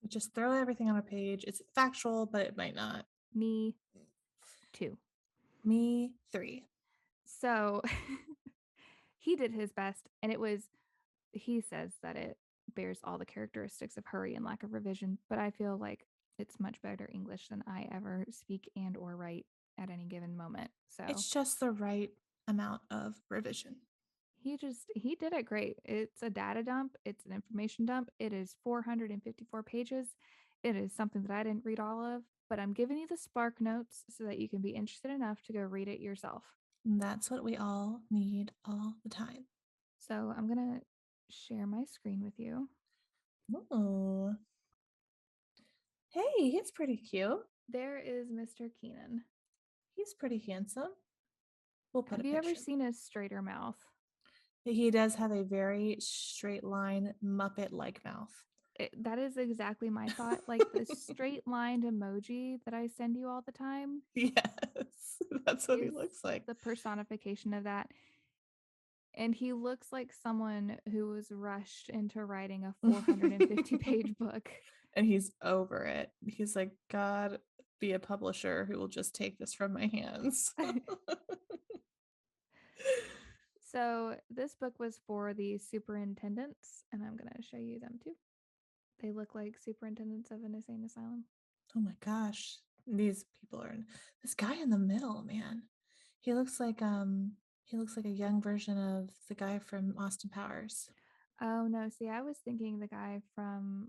Just throw everything on a page. It's factual, but it might not.
Me too.
Me 3.
So he did his best, and he says that it bears all the characteristics of hurry and lack of revision, but I feel like it's much better English than I ever speak and or write at any given moment. So
It's just the right amount of revision.
he did it great. It's a data dump, it's an information dump. It is 454 pages. It is something that I didn't read all of, but I'm giving you the spark notes so that you can be interested enough to go read it yourself.
And that's what we all need all the time.
So I'm going to share my screen with you.
Oh. Hey, he's pretty cute.
There is Mr. Keenan.
He's pretty handsome. We'll put
Have
a
you ever
picture.
seen a straighter mouth?
He does have a very straight line Muppet-like mouth.
That is exactly my thought. Like the straight lined emoji that I send you all the time.
Yes, that's what he
Is
looks like.
the personification of that. And he looks like someone who was rushed into writing a 450 page book.
And he's over it. He's like, God, be a publisher who will just take this from my hands.
So this book was for the superintendents, and I'm going to show you them too. They look like superintendents of an insane asylum.
Oh my gosh. These people are this guy in the middle, man. He looks like a young version of the guy from Austin Powers.
Oh no, see, I was thinking the guy from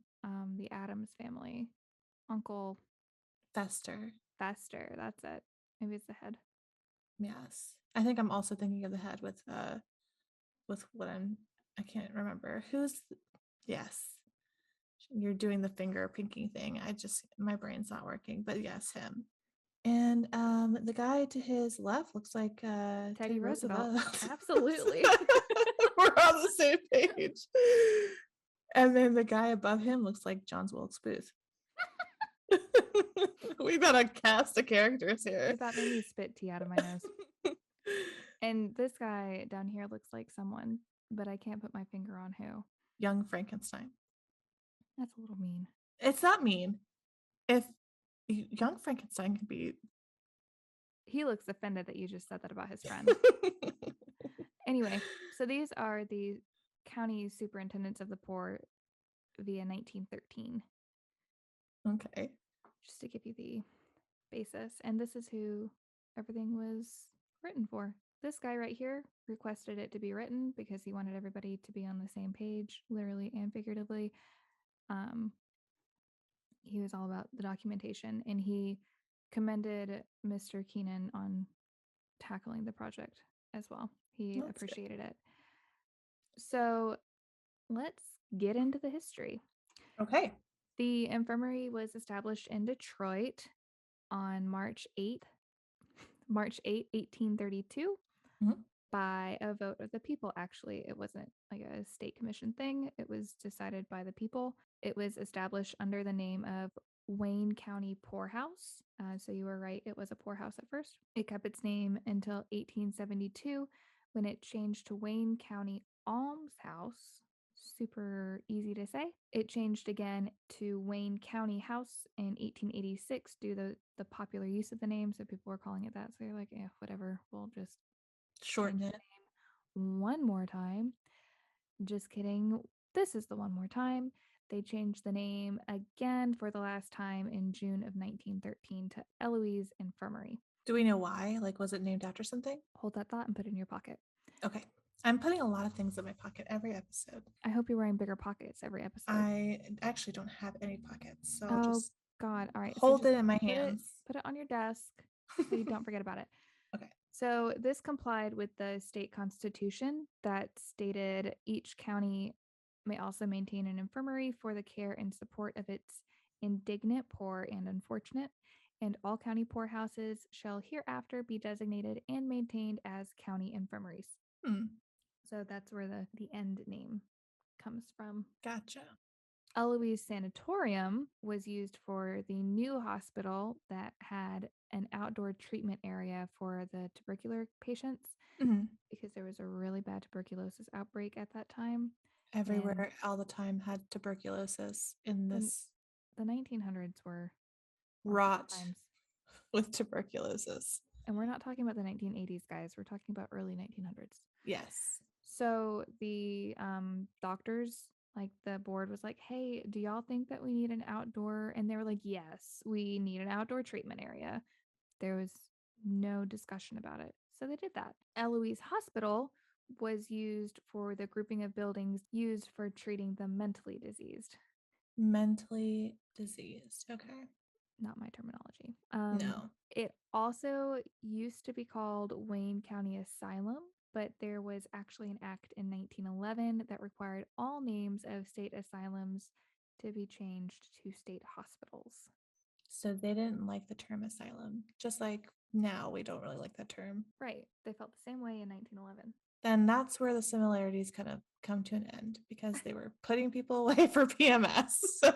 the Addams Family, Uncle
Fester.
Fester. That's it. Maybe it's the head.
Yes. I think I'm also thinking of the head with what I can't remember. Yes. You're doing the finger pinking thing. My brain's not working, but yes, him. And the guy to his left looks like
Teddy Roosevelt.
Roosevelt.
Absolutely.
We're on the same page. And then the guy above him looks like John Wilkes Booth. We gotta cast the characters here.
That made me spit tea out of my nose. And this guy down here looks like someone, but I can't put my finger on who.
Young Frankenstein.
That's a little mean.
It's not mean. If Young Frankenstein could be.
He looks offended that you just said that about his friend. Anyway, so these are the county superintendents of the poor via 1913.
Okay.
Just to give you the basis. And this is who everything was written for. This guy right here requested it to be written because he wanted everybody to be on the same page, literally and figuratively. He was all about the documentation, and he commended Mr. Keenan on tackling the project as well. He appreciated it. So let's get into the history.
Okay.
The infirmary was established in Detroit on March 8, 1832, by a vote of the people. Actually, it wasn't like a state commission thing. It was decided by the people. It was established under the name of Wayne County Poorhouse. So you were right, it was a poorhouse at first. It kept its name until 1872 when it changed to Wayne County Almshouse. Super easy to say. It changed again to Wayne County House in 1886 due to the popular use of the name. So people were calling it that. So you're like, yeah, whatever. We'll just
shorten it
one more time. Just kidding. This is the one more time. They changed the name again for the last time in June of 1913 to Eloise Infirmary.
Do we know why? Like, was it named after something?
Hold that thought and put it in your pocket.
Okay. I'm putting a lot of things in my pocket every episode.
I hope you're wearing bigger pockets every episode.
I actually don't have any pockets, so I'll just
God. All right.
hold it in my hands.
Put it on your desk so you don't forget about it.
Okay.
So this complied with the state constitution that stated each county may also maintain an infirmary for the care and support of its indignant, poor, and unfortunate, and all county poorhouses shall hereafter be designated and maintained as county infirmaries.
Hmm.
So that's where the end name comes from.
Gotcha.
Eloise Sanatorium was used for the new hospital that had an outdoor treatment area for the tubercular patients
Mhm.
because there was a really bad tuberculosis outbreak at that time. And
Everywhere all the time had tuberculosis in
the,
this
the 1900s were awful
rot
times.
with tuberculosis.
And we're not talking about the 1980s, guys. We're talking about early 1900s.
Yes.
So the doctors, like the board was like, hey, do y'all think that we need an outdoor? And they were like, yes, we need an outdoor treatment area. There was no discussion about it. So they did that. Eloise Hospital was used for the grouping of buildings used for treating the mentally diseased.
Mentally diseased. Okay.
Not my terminology.
No.
It also used to be called Wayne County Asylum, but there was actually an act in 1911 that required all names of state asylums to be changed to state hospitals.
So they didn't like the term asylum, just like now we don't really like that term.
Right. They felt the same way in 1911.
Then that's where the similarities kind of come to an end because they were putting people away for PMS. So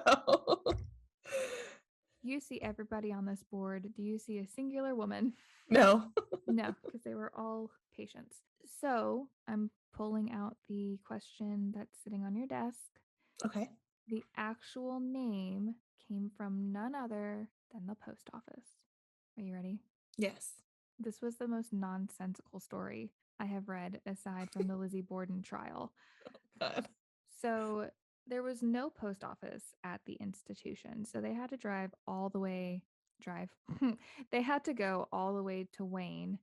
You see everybody on this board. Do you see a singular woman?
no.
No, because they were all patients. So I'm pulling out the question that's sitting on your desk.
Okay.
The actual name came from none other than the post office. Are you ready?
Yes.
This was the most nonsensical story I have read aside from the Lizzie Borden trial.
God.
So there was no post office at the institution. So they had to they had to go all the way to Wayne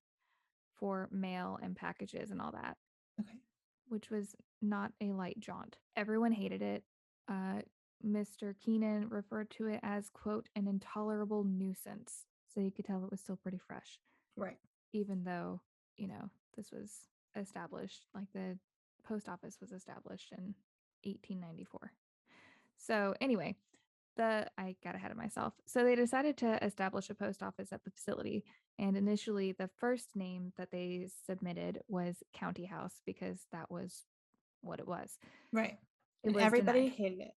for mail and packages and all that,
Okay.
which was not a light jaunt. Everyone hated it. Uh, Mr. Keenan referred to it as, quote, an intolerable nuisance. So you could tell it was still pretty fresh,
Right.
even though, this was established, like the post office was established in 1894. So anyway, I got ahead of myself. So they decided to establish a post office at the facility. And initially, the first name that they submitted was County House because that was what it was.
Right.
It
And
was
everybody
denied.
hated it.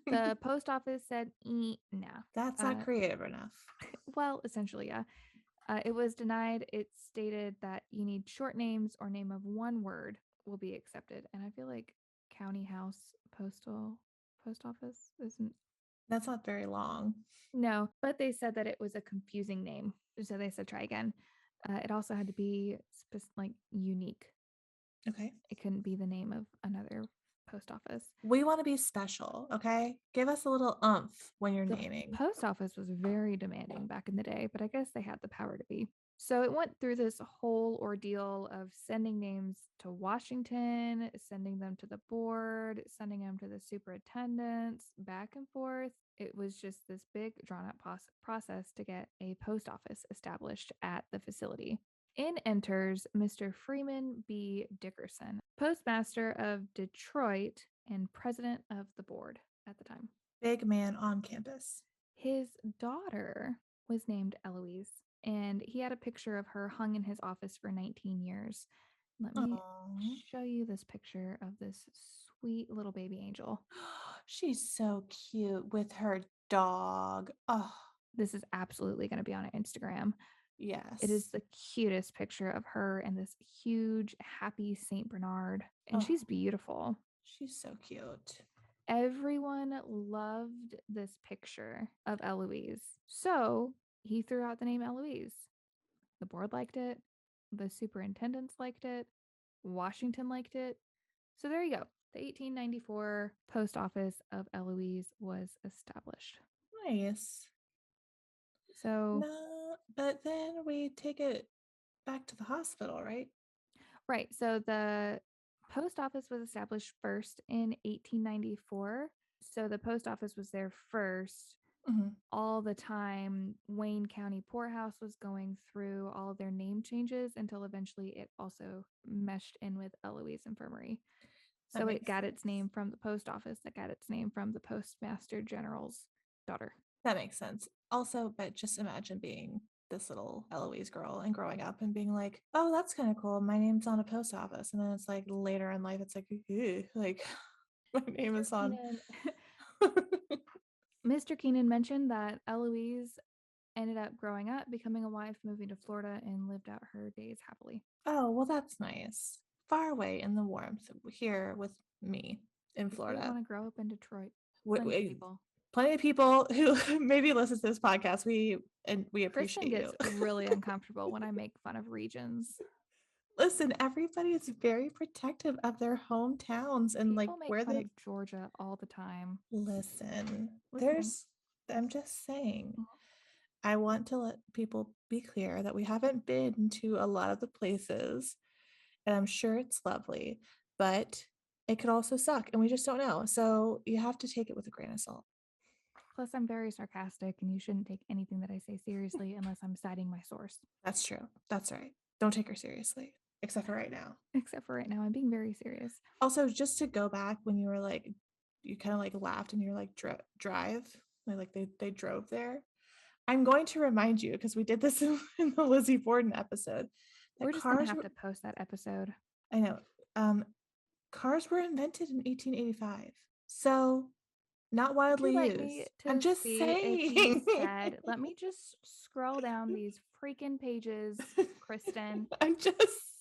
The post office said, no.
That's not creative enough.
Well, essentially, yeah. It was denied. It stated that you need short names or name of one word will be accepted. And I feel like County House Post Office isn't.
That's not very long.
No, but they said that it was a confusing name. So they said try again. It also had to be unique.
Okay.
It couldn't be the name of another post office.
We want to be special. Okay. Give us a little umph when you're
The
naming.
post office was very demanding back in the day, but I guess they had the power to be. So it went through this whole ordeal of sending names to Washington, sending them to the board, sending them to the superintendents, back and forth. It was just this big, drawn out process to get a post office established at the facility. In enters Mr. Freeman B. Dickerson, postmaster of Detroit and president of the board at the time.
Big man on campus.
His daughter was named Eloise, and he had a picture of her hung in his office for 19 years. Let me
Oh,
show you this picture of this sweet little baby angel.
she's so cute with her dog. Oh,
This is absolutely going to be on Instagram. It is
yes.
the cutest picture of her and this huge, happy Saint Bernard, and
Oh,
she's beautiful.
she's so cute.
Everyone loved this picture of Eloise. So he threw out the name Eloise. The board liked it. The superintendents liked it. Washington liked it. So there you go. The 1894 post office of Eloise was established.
Nice.
So,
No, but then we take it back to the hospital, right?
right. So the post office was established first in 1894. So the post office was there first
Mhm.
all the time. Wayne County Poorhouse was going through all of their name changes until eventually it also meshed in with Eloise Infirmary.
That
So it
makes
got its
sense.
name from the post office, that got its name from the postmaster general's daughter.
That makes sense. Also, but just imagine being this little Eloise girl and growing up and being like, oh, that's kind of cool. My name's on a post office. And then it's like later in life, it's like, ew, like my name
Mr.
is on.
Keenan, Mr. Keenan mentioned that Eloise ended up growing up, becoming a wife, moving to Florida, and lived out her days happily.
Oh, well, that's nice. Far away in the warmth here with me in
People that
Florida.
want to grow up in Detroit.
We,
Plenty of
we,
people.
plenty of people who maybe listen to this podcast. We
Kristen
appreciate you.
gets really uncomfortable when I make fun of regions.
Listen, everybody is very protective of their hometowns and like
People make
where
fun
they
of Georgia all the time.
listen.
Listening.
I'm just saying,
Mhm.
I want to let people be clear that we haven't been to a lot of the places, and I'm sure it's lovely, but it could also suck, and we just don't know. So you have to take it with a grain of salt.
Plus, I'm very sarcastic, and you shouldn't take anything that I say seriously unless I'm citing my source.
That's true. That's right. Don't take her seriously, except for right now.
Except for right now, I'm being very serious.
Also, just to go back when you were like, you kind of like laughed and you're like, drive, like they drove there. I'm going to remind you because we did this in the Lizzie Borden episode that
We're just going to have to post that episode.
I know, um, cars were invented in 1885. So not
Would you
wildly
like me
used. I'm
to
just
see if he
saying.
said, let me just scroll down these freaking pages, Kristen.
I'm just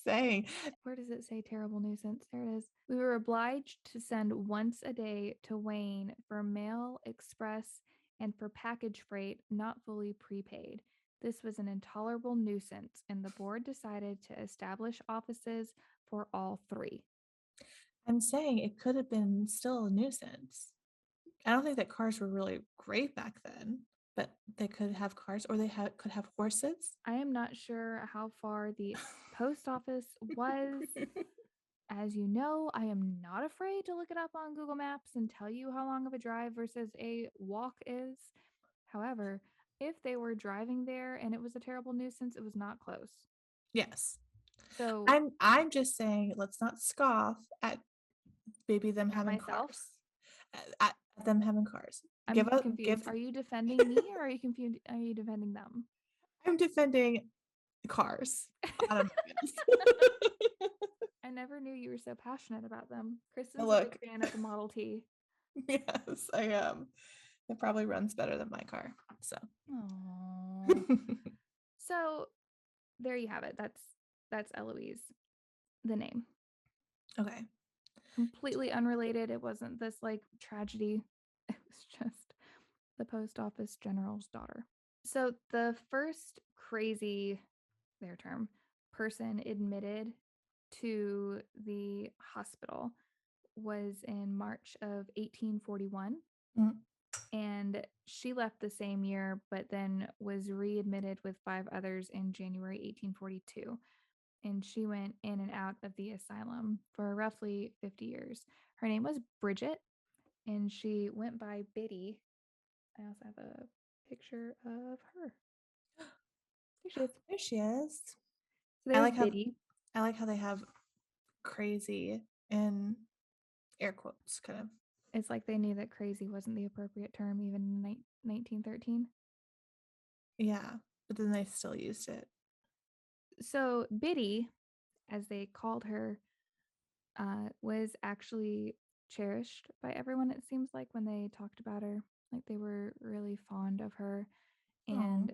saying.
Where does it say terrible nuisance? There it is. We were obliged to send once a day to Wayne for mail, express, and for package freight not fully prepaid. This was an intolerable nuisance, and the board decided to establish offices for all three.
I'm saying it could have been still a nuisance. I don't think that cars were really great back then, but they could have cars or could have horses.
I am not sure how far the post office was. As you know, I am not afraid to look it up on Google Maps and tell you how long of a drive versus a walk is. However, if they were driving there and it was a terrible nuisance, it was not close.
Yes.
So,
I'm just saying let's not scoff at maybe them
at
having
myself,
cars. At them having cars.
I'm confused. Are you defending me or are you confused? Are you defending them?
I'm defending cars, automobiles.
I never knew you were so passionate about them. Kristen's a big
Look,
fan of the Model T.
yes, I am. It probably runs better than my car. So,
Aww. So there you have it. That's Eloise, the name.
okay.
Completely unrelated. It wasn't this like tragedy. It was just the post office general's daughter. So the first crazy, their term, person admitted to the hospital was in March of 1841.
Mm.
And she left the same year, but then was readmitted with 5 others in January 1842. And she went in and out of the asylum for roughly 50 years. Her name was Bridget, and she went by Biddy. I also have a picture of her. There she is.
There she is.
So
I
there's
like how
Biddy.
I like how they have crazy in air quotes, kind of.
It's like they knew that crazy wasn't the appropriate term even in 1913.
Yeah, but then they still used it.
So Biddy, as they called her, was actually cherished by everyone, it seems like, when they talked about her. Like they were really fond of her.
Oh,
And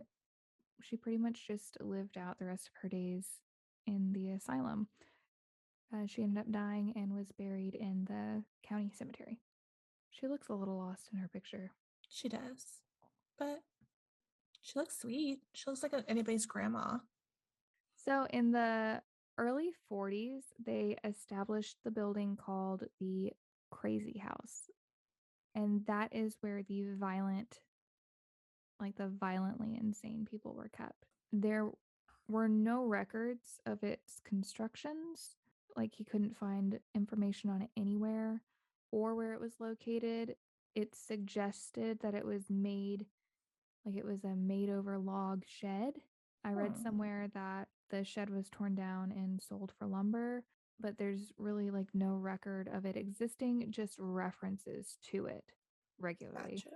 she pretty much just lived out the rest of her days in the asylum. She ended up dying and was buried in the county cemetery. She looks a little lost in her picture.
she does, but she looks sweet. She looks like anybody's grandma.
So in the early 40s, they established the building called the Crazy House. And that is where the violently insane people were kept. There were no records of its constructions. Like he couldn't find information on it anywhere or where it was located. It suggested that it was a made over log shed. I read
Hmm.
somewhere that the shed was torn down and sold for lumber, but there's really like no record of it existing, just references to it regularly.
Gotcha.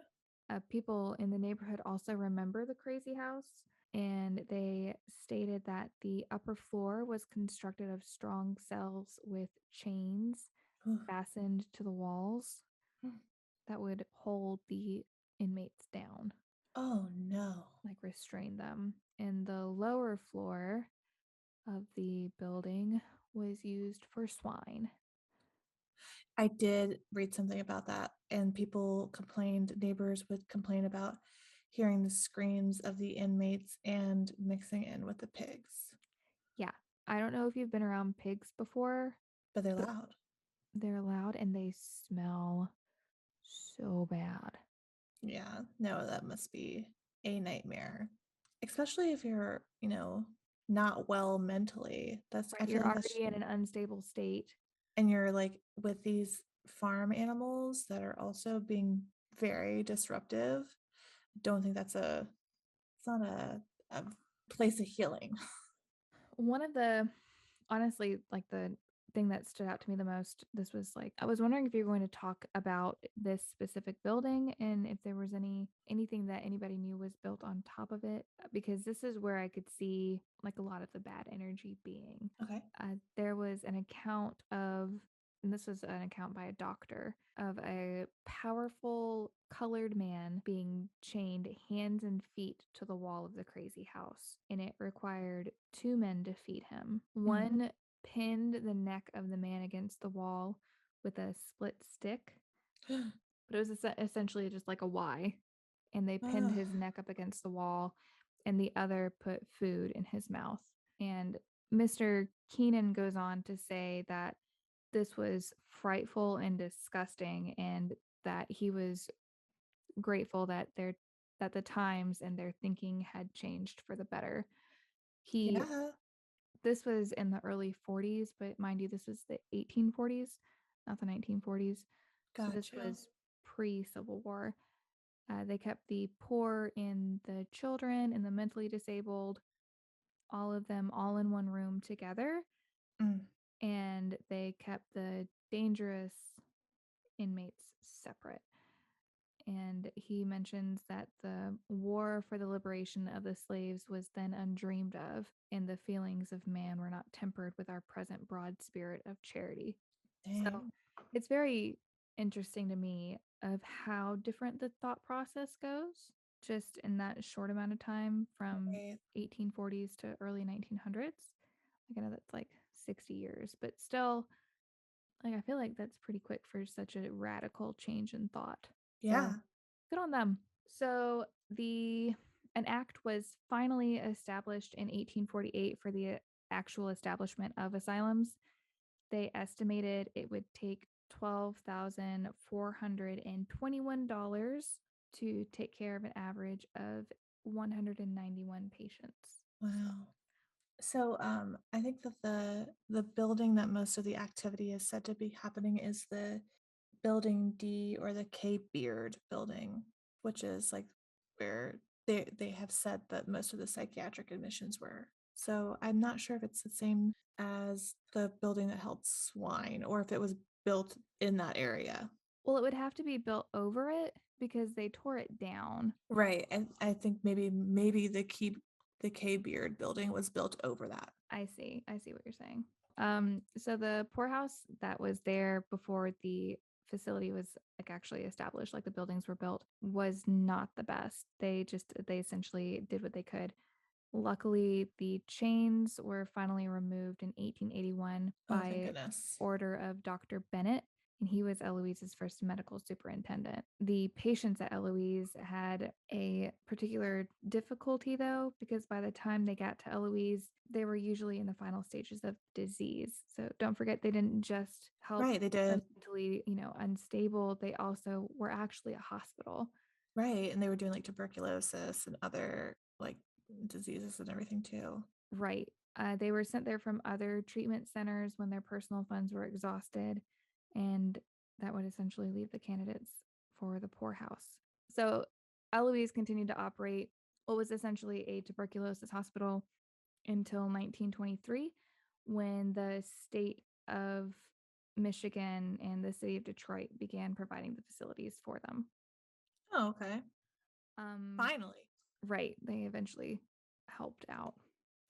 People in the neighborhood also remember the crazy house, and they stated that the upper floor was constructed of strong cells with chains fastened to the walls that would hold the inmates down,
Oh no.
like restrain them. And the lower floor of the building was used for swine.
I did read something about that, and people complained, neighbors would complain about hearing the screams of the inmates and mixing in with the pigs,
Yeah. I don't know if you've been around pigs before,
but they're
but
loud.
they're loud and they smell so bad.
Yeah, no, that must be a nightmare, especially if you're, not well mentally. I
Right.
feel
You're
like that's,
already in an unstable state.
and you're like with these farm animals that are also being very disruptive. Don't think it's not a place of healing.
One of the honestly, like the thing that stood out to me the most, this was like I was wondering if you're going to talk about this specific building and if there was anything that anybody knew was built on top of it, because this is where I could see like a lot of the bad energy being.
Okay.
There was an account of, and this was an account by a doctor, of a powerful colored man being chained hands and feet to the wall of the crazy house. And it required two men to feed him. One pinned the neck of the man against the wall with a split stick, but it was essentially just like a Y. And they pinned
Ugh.
his neck up against the wall, and the other put food in his mouth. And Mr. Keenan goes on to say that this was frightful and disgusting, and that he was grateful that the times and their thinking had changed for the better. He
Yeah,
This was in the early 40s, but mind you, this was the 1840s, not the 1940s. So
got
this
you.
was pre-Civil War. They kept the poor and the children and the mentally disabled, all of them all in one room together,
Mm.
and they kept the dangerous inmates separate. And he mentions that the war for the liberation of the slaves was then undreamed of, and the feelings of man were not tempered with our present broad spirit of charity. So
Dang.
it's very interesting to me of how different the thought process goes just in that short amount of time from
Right.
1840s to early 1900s. Like I know that's like 60 years, but still, like I feel like that's pretty quick for such a radical change in thought. So
Yeah.
good on them. So the an act was finally established in 1848 for the actual establishment of asylums. They estimated it would take $12,421 to take care of an average of 191 patients. So,
Wow. So, I think that the building that most of the activity is said to be happening is the building D, or the K Beard building, which is like where they have said that most of the psychiatric admissions were. So I'm not sure if it's the same as the building that held swine, or if it was built in that area.
well, it would have to be built over it because they tore it down.
Right. And I think maybe the K Beard building was built over that.
I see. I see what you're saying. So the poorhouse that was there before the facility was like actually established, like the buildings were built, was not the best. They essentially did what they could. Luckily, the chains were finally removed in 1881
Oh, thank
by
goodness.
order of Dr. Bennett, and he was Eloise's first medical superintendent. The patients at Eloise had a particular difficulty, though, because by the time they got to Eloise, they were usually in the final stages of disease. So don't forget, they didn't just help
Right, they
the
did.
mentally, unstable, they also were actually a hospital.
Right. And they were doing like tuberculosis and other like diseases and everything too.
Right. They were sent there from other treatment centers when their personal funds were exhausted, and that would essentially leave the candidates for the poorhouse. So Eloise continued to operate what was essentially a tuberculosis hospital until 1923, when the state of Michigan and the city of Detroit began providing the facilities for them.
Oh, okay. Finally.
Right, they eventually helped out.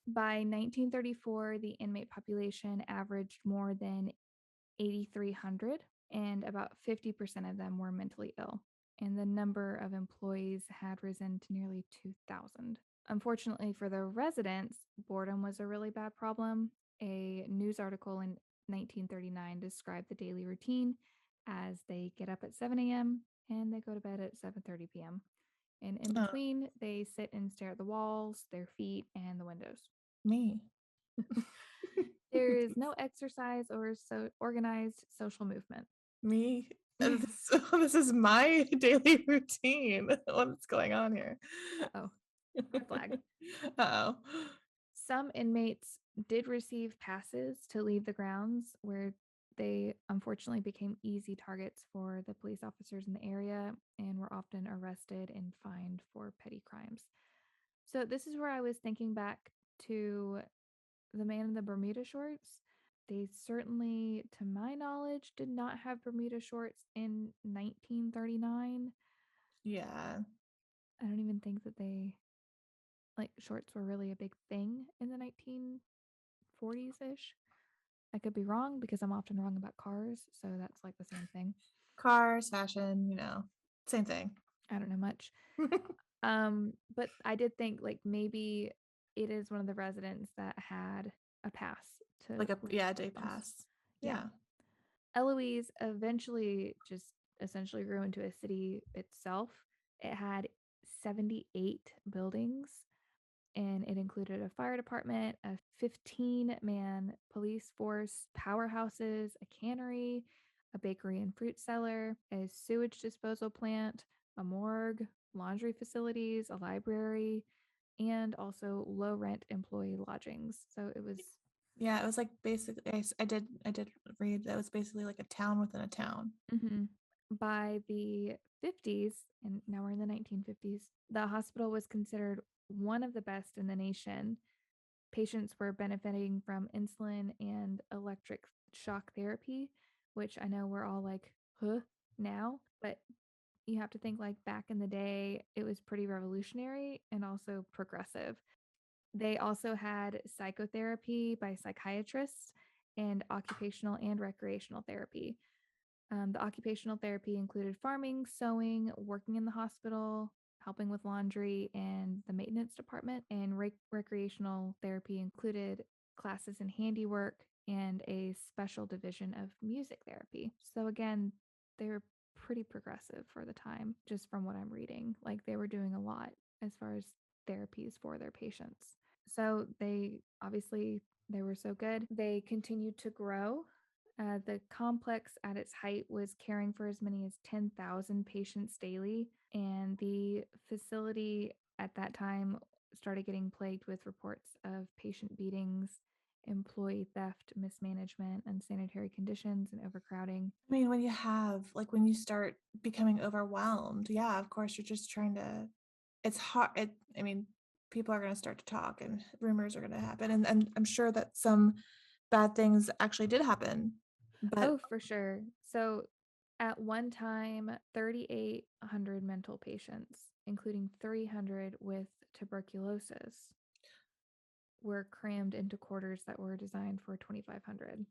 By 1934, the inmate population averaged more than 8,300, and about 50% of them were mentally ill. And the number of employees had risen to nearly 2,000. Unfortunately for the residents, boredom was a really bad problem. A news article in 1939 described the daily routine as they get up at 7 a.m. and they go to bed at 7:30 p.m. And in
Oh,
between, they sit and stare at the walls, their feet, and the windows.
me.
There is no exercise or organized social movement.
Me. This is my daily routine. What's going on here?
Uh-oh, red flag.
Uh-oh.
Some inmates did receive passes to leave the grounds, where they unfortunately became easy targets for the police officers in the area and were often arrested and fined for petty crimes. So this is where I was thinking back to the man in the Bermuda shorts. They certainly, to my knowledge, did not have Bermuda shorts in 1939.
Yeah.
I don't even think that they, like, shorts were really a big thing in the 1940s ish. I could be wrong because I'm often wrong about cars, so that's like the same thing.
Cars, fashion, same thing.
I don't know much. But I did think like maybe it is one of the residents that had a pass to
Like a,
leave
yeah,
the
day
grounds.
pass.
Yeah.
Yeah.
Eloise eventually just essentially grew into a city itself. It had 78 buildings, and it included a fire department, a 15-man police force, powerhouses, a cannery, a bakery and fruit cellar, a sewage disposal plant, a morgue, laundry facilities, a library, and also low rent employee lodgings. So it was
Yeah, it was like basically I did read that it was basically like a town within a town.
mhm. By the 50s, and now we're in the 1950s, the hospital was considered one of the best in the nation. Patients were benefiting from insulin and electric shock therapy, which I know we're all like, huh, now, but you have to think like back in the day, it was pretty revolutionary and also progressive. They also had psychotherapy by psychiatrists and occupational and recreational therapy. The occupational therapy included farming, sewing, working in the hospital, helping with laundry, and the maintenance department. And recreational therapy included classes in handiwork and a special division of music therapy. So, again, they were pretty progressive for the time, just from what I'm reading. Like they were doing a lot as far as therapies for their patients. So, they were so good. They continued to grow. The complex at its height was caring for as many as 10,000 patients daily, and the facility at that time started getting plagued with reports of patient beatings, employee theft, mismanagement, unsanitary conditions, and overcrowding.
I mean, when you start becoming overwhelmed, yeah, of course, you're just trying to, it's hard. I mean, people are going to start to talk and rumors are going to happen. And I'm sure that some bad things actually did happen. But
Oh, for sure. So at one time, 3,800 mental patients, including 300 with tuberculosis, were crammed into quarters that were designed for 2,500.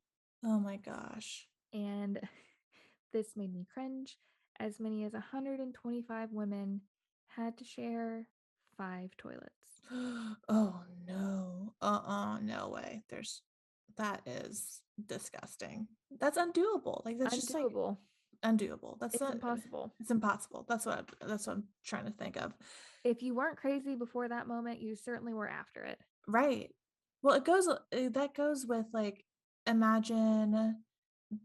oh my gosh.
And this made me cringe. As many as 125 women had to share 5 toilets.
Oh no. No way. That is disgusting. That's undoable. Like that's just like
Undoable.
undoable. That's
It's
not
impossible.
it's impossible. That's what I'm trying to think of.
If you weren't crazy before that moment, you certainly were after it.
Right. Well, that goes with like imagine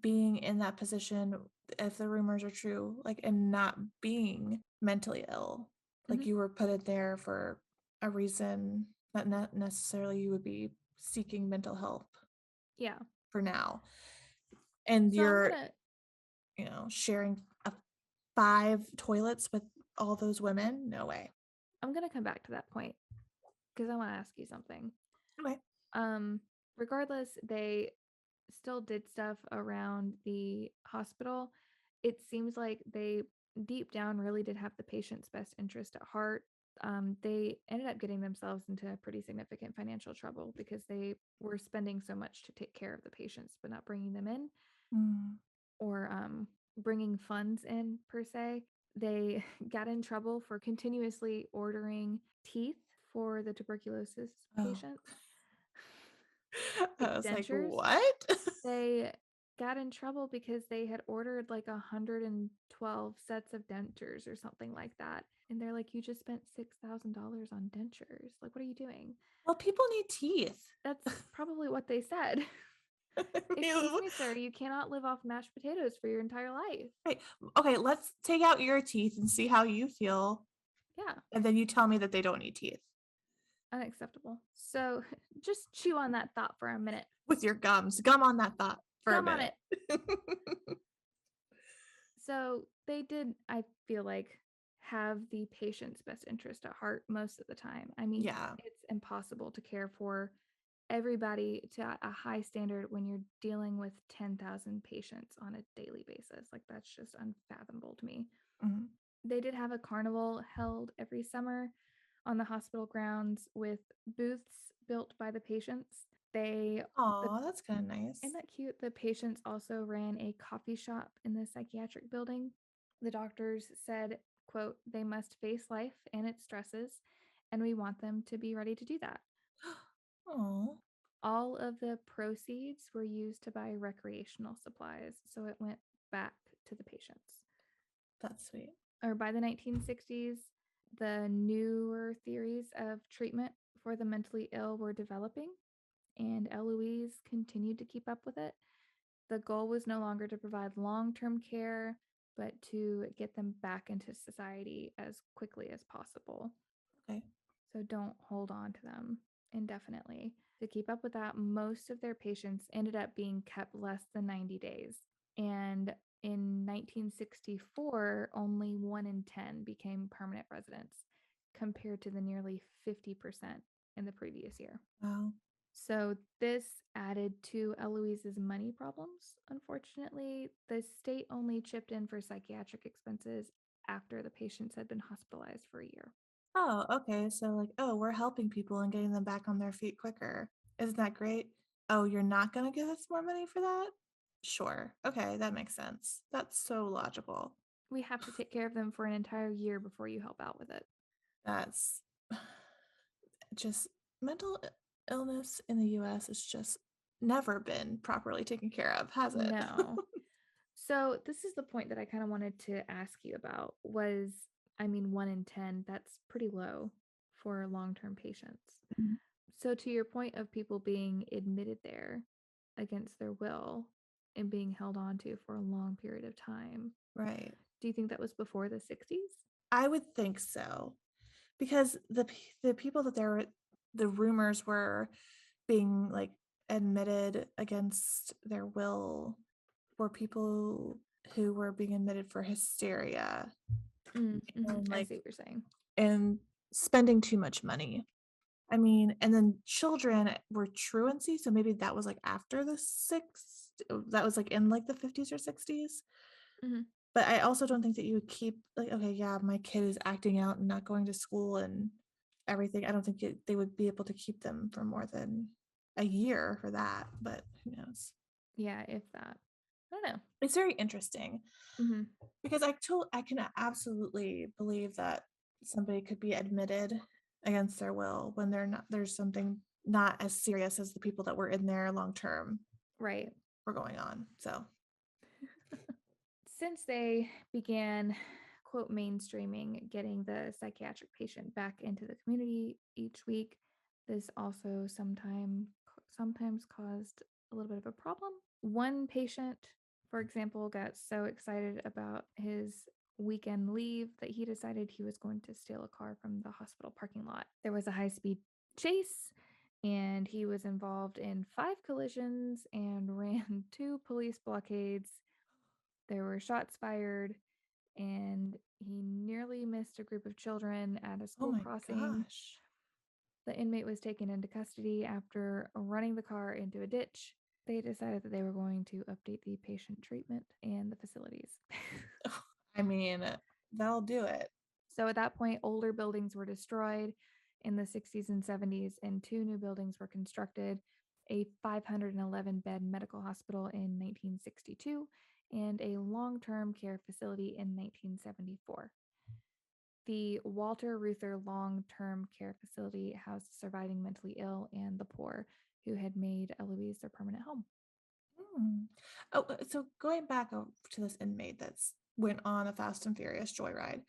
being in that position if the rumors are true, like and not being mentally ill.
Mhm.
Like you were put in there for a reason that not necessarily you would be seeking mental help
Yeah.
for now. And
So
you're, sharing 5 toilets with all those women. No way.
I'm gonna come back to that point because I want to ask you something.
Okay.
Um, Regardless, they still did stuff around the hospital. It seems like they deep down really did have the patient's best interest at heart. They ended up getting themselves into pretty significant financial trouble because they were spending so much to take care of the patients, but not bringing them in
Mm.
or bringing funds in per se. They got in trouble for continuously ordering teeth for the tuberculosis
Oh.
patients, like
I was like,
dentures.
"What?"
They got in trouble because they had ordered like 112 sets of dentures or something like that. And they're like, you just spent $6,000 on dentures. Like, what are you doing?
Well, people need teeth.
That's probably what they said.
I
Excuse
mean,
me, sir, you cannot live off mashed potatoes for your entire life.
right. Okay, let's take out your teeth and see how you feel,
Yeah,
and then you tell me that they don't need teeth
unacceptable. So just chew on that thought for a minute.
with your gums. Gum on that thought for a
Gum on
minute.
it. So they did, I feel like, have the patient's best interest at heart most of the time. I mean,
Yeah.
it's impossible to care for everybody to a high standard when you're dealing with 10,000 patients on a daily basis. Like, that's just unfathomable to me.
Mhm.
They did have a carnival held every summer on the hospital grounds with booths built by the patients. The
Aw, that's kind of
Isn't
nice.
that cute? The patients also ran a coffee shop in the psychiatric building. The doctors said, quote, they must face life and its stresses, and we want them to be ready to do that.
Oh,
All of the proceeds were used to buy recreational supplies, so it went back to the patients.
that's sweet.
Or by the 1960s, the newer theories of treatment for the mentally ill were developing, and Eloise continued to keep up with it. The goal was no longer to provide long-term care, but to get them back into society as quickly as possible.
Okay.
So don't hold on to them indefinitely. To keep up with that, most of their patients ended up being kept less than 90 days. And in 1964, only 1 in 10 became permanent residents, compared to the nearly 50% in the previous year.
Wow.
So this added to Eloise's money problems. Unfortunately, the state only chipped in for psychiatric expenses after the patients had been hospitalized for a year.
Oh, okay. So like, oh, we're helping people and getting them back on their feet quicker. Isn't that great? Oh, you're not going to give us more money for that? Sure. Okay, that makes sense. That's so logical.
We have to take care of them for an entire year before you help out with it.
That's just mental illness in the US has just never been properly taken care of, has it?
No. So this is the point that I kind of wanted to ask you about was, I mean, 1 in 10, that's pretty low for long-term patients.
Mhm.
So to your point of people being admitted there against their will and being held on to for a long period of time,
Right.
do you think that was before the 60s?
I would think so because the people that the rumors were being like admitted against their will were people who were being admitted for hysteria and
I
like
see what you're saying.
and spending too much money. I mean, and then children were truancy, so maybe that was like after the that was like in like the 50s or 60s.
Hmm.
But I also don't think that you would keep like, okay, yeah, my kid is acting out and not going to school and everything. I don't think they would be able to keep them for more than a year for that, but who knows?
Yeah, if that. I don't know.
It's very interesting
Hmm.
because I can absolutely believe that somebody could be admitted against their will when there's something not as serious as the people that were in there long term
Right.
were going on. So,
Since they began, quote, mainstreaming getting the psychiatric patient back into the community each week, this also sometimes caused a little bit of a problem. One patient, for example, got so excited about his weekend leave that he decided he was going to steal a car from the hospital parking lot. There was a high-speed chase, and he was involved in 5 collisions and ran 2 police blockades. There were shots fired, and he nearly missed a group of children at a
oh
school
my
crossing.
gosh.
The inmate was taken into custody after running the car into a ditch. They decided that they were going to update the patient treatment and the facilities.
I mean, that'll do it.
So at that point, older buildings were destroyed in the 60s and 70s, and 2 new buildings were constructed, a 511-bed medical hospital in 1962 and a long-term care facility in 1974. The Walter Reuther long-term care facility housed surviving mentally ill and the poor who had made Eloise their permanent home.
Hmm. Oh, so going back to this inmate that's went on a Fast and Furious joyride.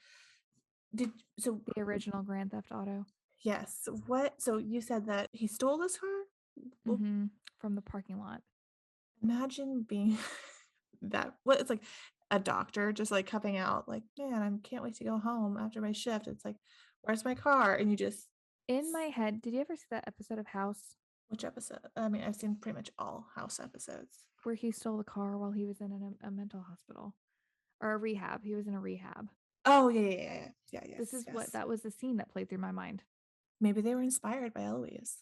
Did so
The original Grand Theft Auto.
yes. What so you said that he stole this car? Well,
From the parking lot.
imagine being that what it's like a doctor just like coming out like, man, I can't wait to go home after my shift. It's like, where's my car? And you just
In my head, did you ever see that episode of House
which episode? I mean, I've seen pretty much all House episodes.
where he stole the car while he was in a mental hospital or a rehab? He was in a rehab.
Oh yeah, yeah, yeah, yeah,
This
yes,
is what
yes.
that was the scene that played through my mind.
Maybe they were inspired by Eloise.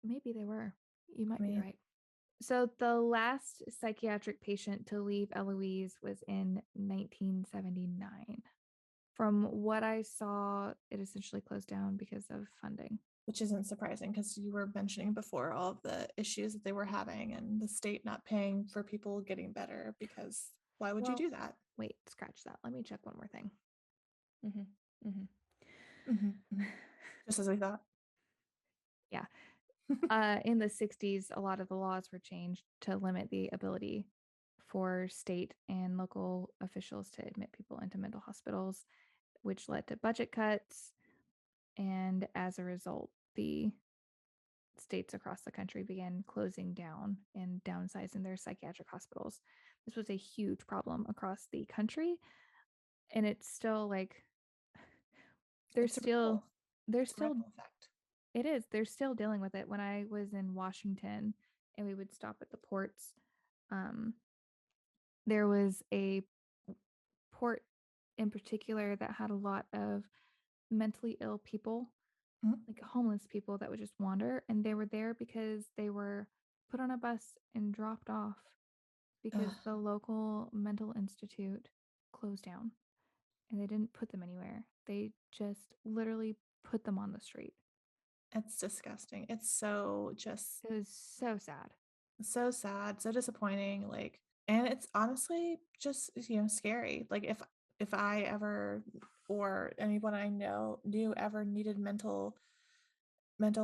Maybe they were. You
I
might be
mean,
right. So the last psychiatric patient to leave Eloise was in 1979. From what I saw, it essentially closed down because of funding.
which isn't surprising because you were mentioning before all of the issues that they were having and the state not paying for people getting better because why would you
Well,
do that?
wait, scratch that. Let me check one more thing.
Mm-hmm. Mm-hmm. Mm-hmm. Just as we thought.
Yeah. In the 60s, a lot of the laws were changed to limit the ability for state and local officials to admit people into mental hospitals, which led to budget cuts. And as a result, the states across the country began closing down and downsizing their psychiatric hospitals. This was a huge problem across the country. And it's still like, they're
It's a
still,
ripple.
they're
It's a
still,
ripple effect.
it is, they're still dealing with it. When I was in Washington and we would stop at the ports, um, there was a port in particular that had a lot of mentally ill people,
Mhm.
like homeless people that would just wander. And they were there because they were put on a bus and dropped off because
Ugh,
the local mental institute closed down and they didn't put them anywhere. They just literally put them on the street.
it's disgusting. It's so just
It was so sad.
so sad, so disappointing. Like, and it's honestly just scary. Like if I ever or anyone I know knew ever needed mental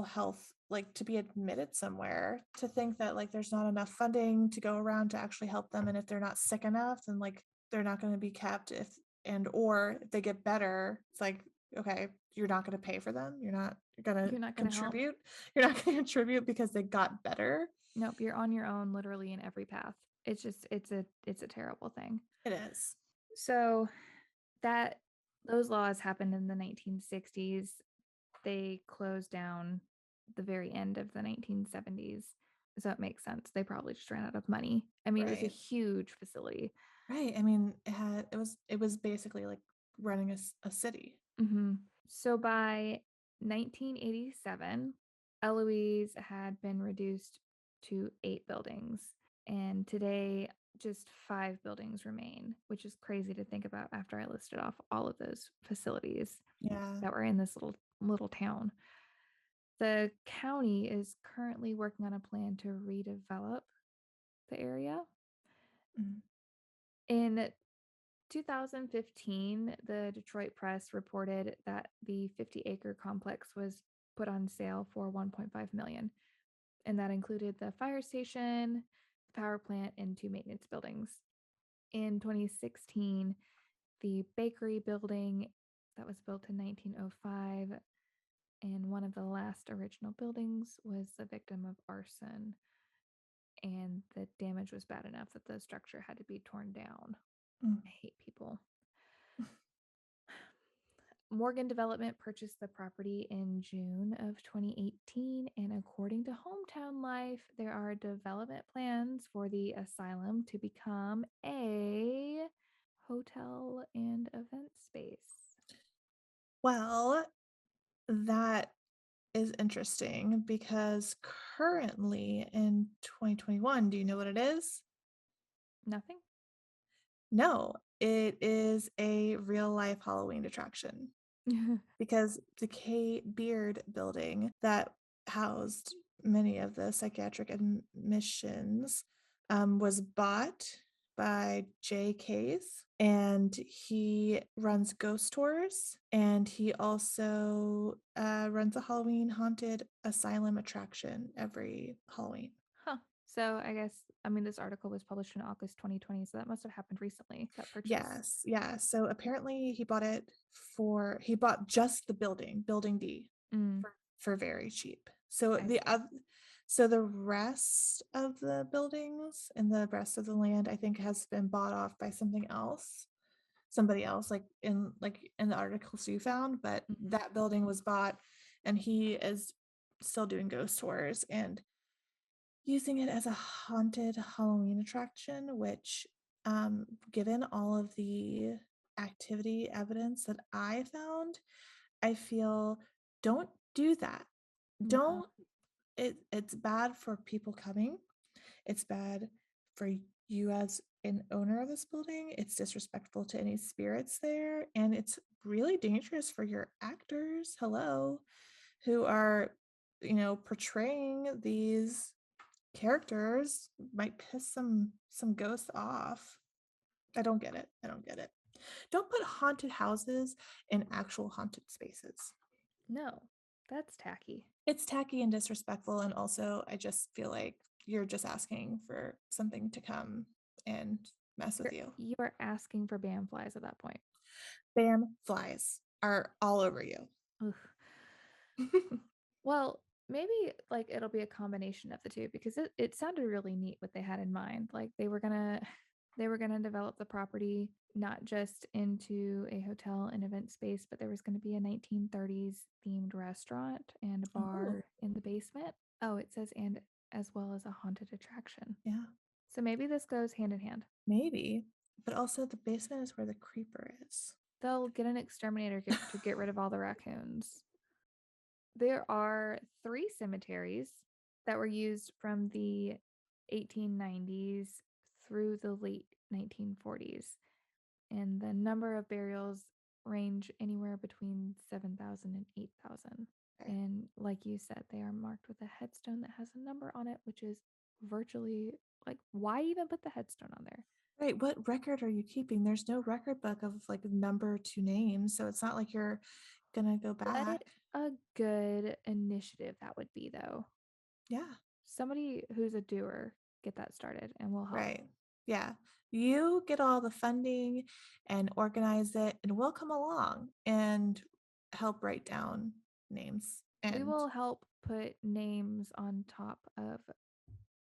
health like to be admitted somewhere to think that like there's not enough funding to go around to actually help them and if they're not sick enough then like they're not going to be kept if and or if they get better it's like okay you're not going to pay for them you're going to
You're not going to help.
contribute you're not going to contribute because they got better.
Nope, you're on your own literally in every path. It's just it's a terrible thing.
It is.
So that those laws happened in the 1960s. They closed down the very end of the 1970s. So it makes sense. They probably just ran out of money. I mean, it was a
Right,
huge facility.
right. I mean it was basically like running a city.
So by 1987, Eloise had been reduced to 8 buildings. And today, just 5 buildings remain, which is crazy to think about after I listed off all of those facilities
Yeah.
that were in this little town. The county is currently working on a plan to redevelop the area.
Mhm.
In 2015, the Detroit Press reported that the 50-acre complex was put on sale for 1.5 million, and that included the fire station, the power plant, and 2 maintenance buildings. In 2016, the bakery building that was built in 1905 and one of the last original buildings was the victim of arson, and the damage was bad enough that the structure had to be torn down.
Mm.
I hate people. Morgan Development purchased the property in June of 2018, and according to Hometown Life, there are development plans for the asylum to become a hotel and event space.
Well, that is interesting because currently in 2021, do you know what it is?
Nothing?
No, it is a real life Halloween attraction because the K Beard building that housed many of the psychiatric admissions was bought by Jay Case, and he runs ghost tours, and he also runs a Halloween haunted asylum attraction every Halloween.
Huh. So I guess, I mean, this article was published in August 2020, so that must have happened recently, that purchase.
Yes, yeah. So apparently he bought just the building D
Mm,
for very cheap. So
I see.
the rest of the buildings and the rest of the land, I think, has been bought off by somebody else, like in the articles you found. But
Mhm.
that building was bought, and he is still doing ghost tours and using it as a haunted Halloween attraction, which, given all of the activity evidence that I found, I feel, don't do that.
No.
Don't it's bad for people coming. It's bad for you as an owner of this building. It's disrespectful to any spirits there, and it's really dangerous for your actors, hello, who are, portraying these characters. Might piss some ghosts off. I don't get it. I don't get it. Don't put haunted houses in actual haunted spaces.
No. That's tacky.
It's tacky and disrespectful, and also I just feel like you're just asking for something to come and mess with you.
You are asking for bam flies at that point.
Bam flies are all over you.
Ugh. Well, maybe like it'll be a combination of the two because it sounded really neat what they had in mind. Like they were gonna develop the property not just into a hotel and event space, but there was gonna be a 1930s themed restaurant and a
Oh,
bar in the basement. Oh, it says and as well as a haunted attraction.
yeah,
So maybe this goes hand in hand.
maybe. But also the basement is where the creeper is.
They'll get an exterminator to get rid of all the raccoons. There are 3 cemeteries that were used from the 1890s through the late 1940s, and the number of burials range anywhere between 7,000 and 8,000.
Okay.
And like you said, they are marked with a headstone that has a number on it, which is virtually like, why even put the headstone on there?
Right, what record are you keeping? There's no record book of like number to names, so it's not like you're gonna go
What
back.
a good initiative that would be, though.
Yeah,
Somebody who's a doer, get that started and we'll help.
right. Yeah. You get all the funding and organize it, and we'll come along and help write down names.
We
And
will help put names on top of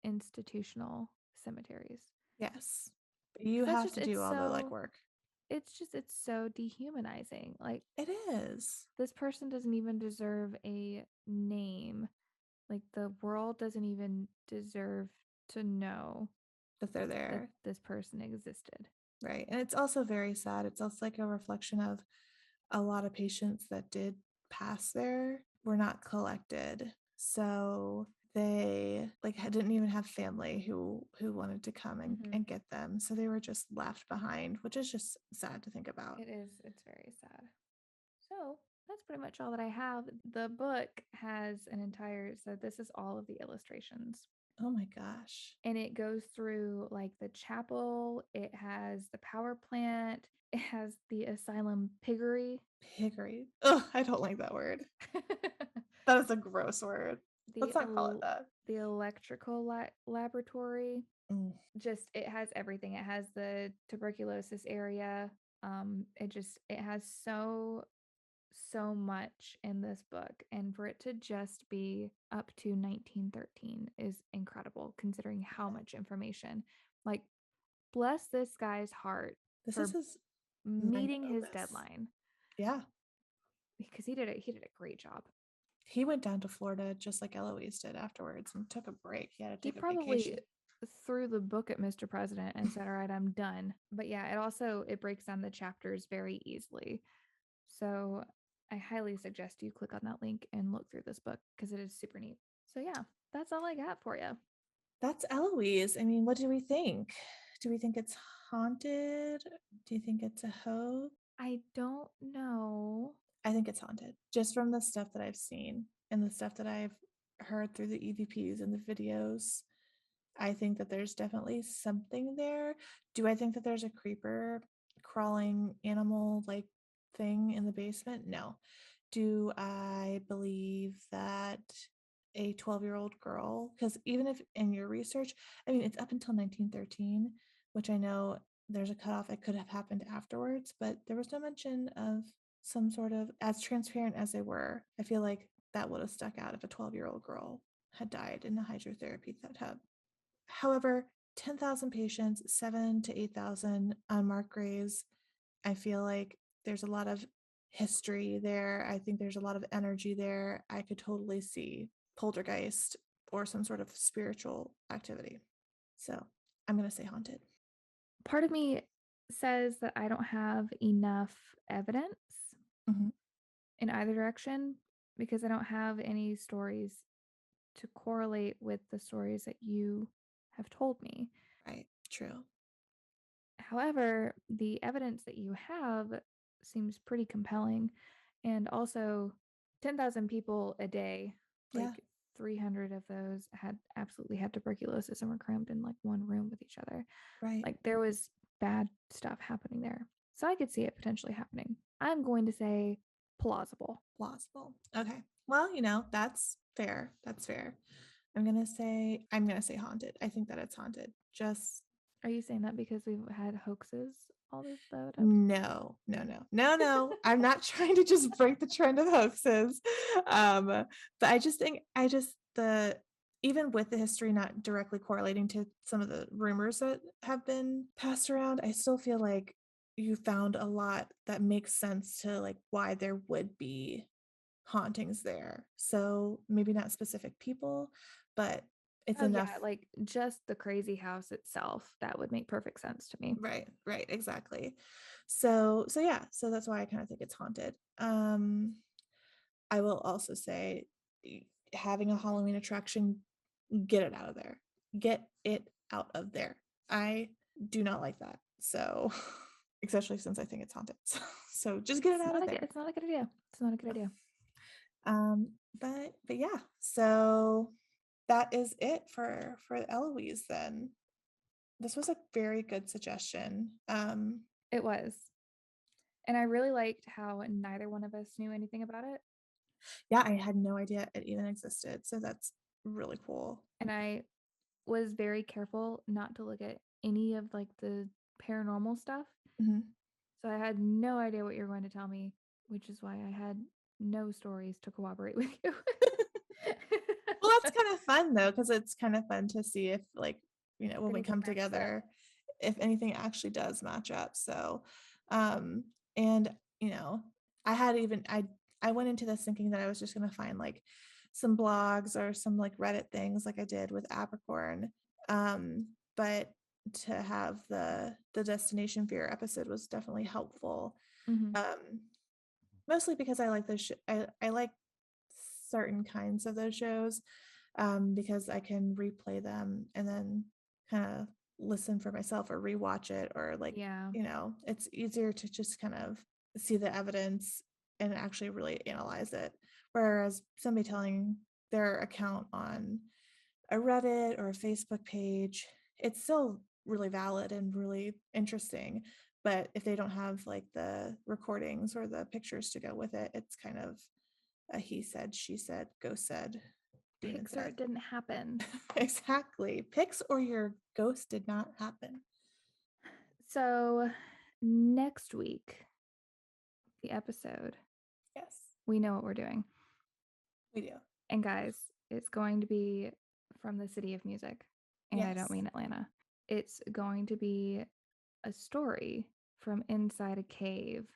institutional cemeteries.
yes, but you
Because that's
have
just,
to do all the legwork.
it's so dehumanizing. Like,
It is
this person doesn't even deserve a name. Like, the world doesn't even deserve to know
that they're
that
there.
this person existed.
Right. And it's also very sad. It's also like a reflection of a lot of patients that did pass there were not collected. So they didn't even have family who wanted to come
Mhm.
and get them. So they were just left behind, which is just sad to think about.
It is, it's very sad. So that's pretty much all that I have. The book has an entire, so this is all of the illustrations.
Oh my gosh.
And it goes through like the chapel, it has the power plant, it has the asylum piggery,
Piggery. Oh, I don't like that word. That is a gross word.
the
Let's not call it that.
the electrical laboratory.
Mm,
Just it has everything. It has the tuberculosis area. It has so much in this book, and for it to just be up to 1913 is incredible considering how much information. Like, bless this guy's heart
this is
for
his
meeting
magnum
his
opus.
deadline
Yeah.
because he did a great job.
He went down to Florida just like Eloise did afterwards and took a break. He had to
He
take a
probably
vacation.
threw the book at Mr. President and said, "All right, I'm done." But yeah, it breaks down the chapters very easily. So I highly suggest you click on that link and look through this book because it is super neat. So yeah, that's all I got for you.
That's Eloise. I mean, what do we think? Do we think it's haunted? Do you think it's a hoax?
I don't know.
I think it's haunted, just from the stuff that I've seen and the stuff that I've heard through the EVPs and the videos. I think that there's definitely something there. Do I think that there's a creeper crawling animal like thing in the basement? No. Do I believe that a 12-year-old girl, because even if in your research, I mean, it's up until 1913, which I know there's a cutoff, it could have happened afterwards, but there was no mention of some sort of, as transparent as they were, I feel like that would have stuck out if a 12-year-old girl had died in a hydrotherapy tub. However, 10,000 patients, 7 to 8,000 unmarked graves, I feel like there's a lot of history there. I think there's a lot of energy there. I could totally see poltergeist or some sort of spiritual activity. So I'm going to say haunted.
Part of me says that I don't have enough evidence
Mhm.
in either direction because I don't have any stories to correlate with the stories that you have told me.
Right. True.
However, the evidence that you have seems pretty compelling. And also, 10,000 people a day,
Yeah.
like 300 of those absolutely had tuberculosis and were crammed in like one room with each other.
Right.
Like there was bad stuff happening there. So I could see it potentially happening. I'm going to say plausible.
Plausible. Okay. Well, that's fair. That's fair. I'm gonna say haunted. I think that it's haunted. Just
Are you saying that because we've had hoaxes all the time?
no, no, no, no, no. I'm not trying to just break the trend of hoaxes. But the even with the history not directly correlating to some of the rumors that have been passed around, I still feel like you found a lot that makes sense to like why there would be hauntings there. So maybe not specific people, but it's
Oh
enough.
yeah, like just the crazy house itself, that would make perfect sense to me.
Right, right, exactly. So yeah, so that's why I kind of think it's haunted. I will also say having a Halloween attraction, get it out of there. Get it out of there. I do not like that. So especially since I think it's haunted. So just get it out of there.
It's not a good idea. It's not a good idea.
Um, but yeah, so that is it for Eloise then. This was a very good suggestion.
It was. And I really liked how neither one of us knew anything about it.
Yeah, I had no idea it even existed. So that's really cool.
And I was very careful not to look at any of like the paranormal stuff.
Mhm.
So I had no idea what you were going to tell me, which is why I had no stories to cooperate with you.
Well, that's kind of fun though, because it's kind of fun to see if like, when we
Anything
come
matches up.
together, if anything actually does match up. So, um, and I had even I went into this thinking that I was just gonna find like some blogs or some like Reddit things like I did with Apricorn. But to have the Destination Fear episode was definitely helpful.
Hmm.
Um, mostly because I like I like certain kinds of those shows, because I can replay them and then kind of listen for myself or rewatch it, or like,
Yeah.
it's easier to just kind of see the evidence and actually really analyze it. Whereas somebody telling their account on a Reddit or a Facebook page, it's still really valid and really interesting. But if they don't have like the recordings or the pictures to go with it, it's kind of a he said, she said, ghost said, demon
Pixar,
said.
it didn't happen.
Exactly. Pics or your ghost did not happen.
So next week, the episode,
Yes,
we know what we're doing.
we do.
And guys, it's going to be from the city of music. And I don't
Yes.
mean Atlanta. It's going to be a story from inside a cave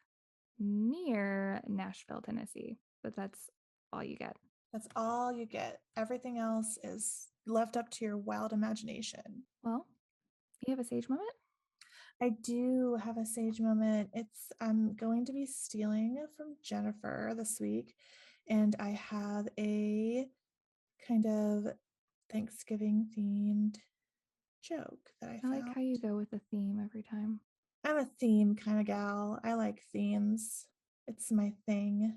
near Nashville, Tennessee. But that's all you get.
That's all you get. Everything else is left up to your wild imagination.
Well, you have a sage moment?
I do have a sage moment. I'm going to be stealing from Jennifer this week, and I have a kind of Thanksgiving themed joke that I
I like
found.
how you go with the theme every time.
I'm a theme kind of gal. I like themes. It's my thing.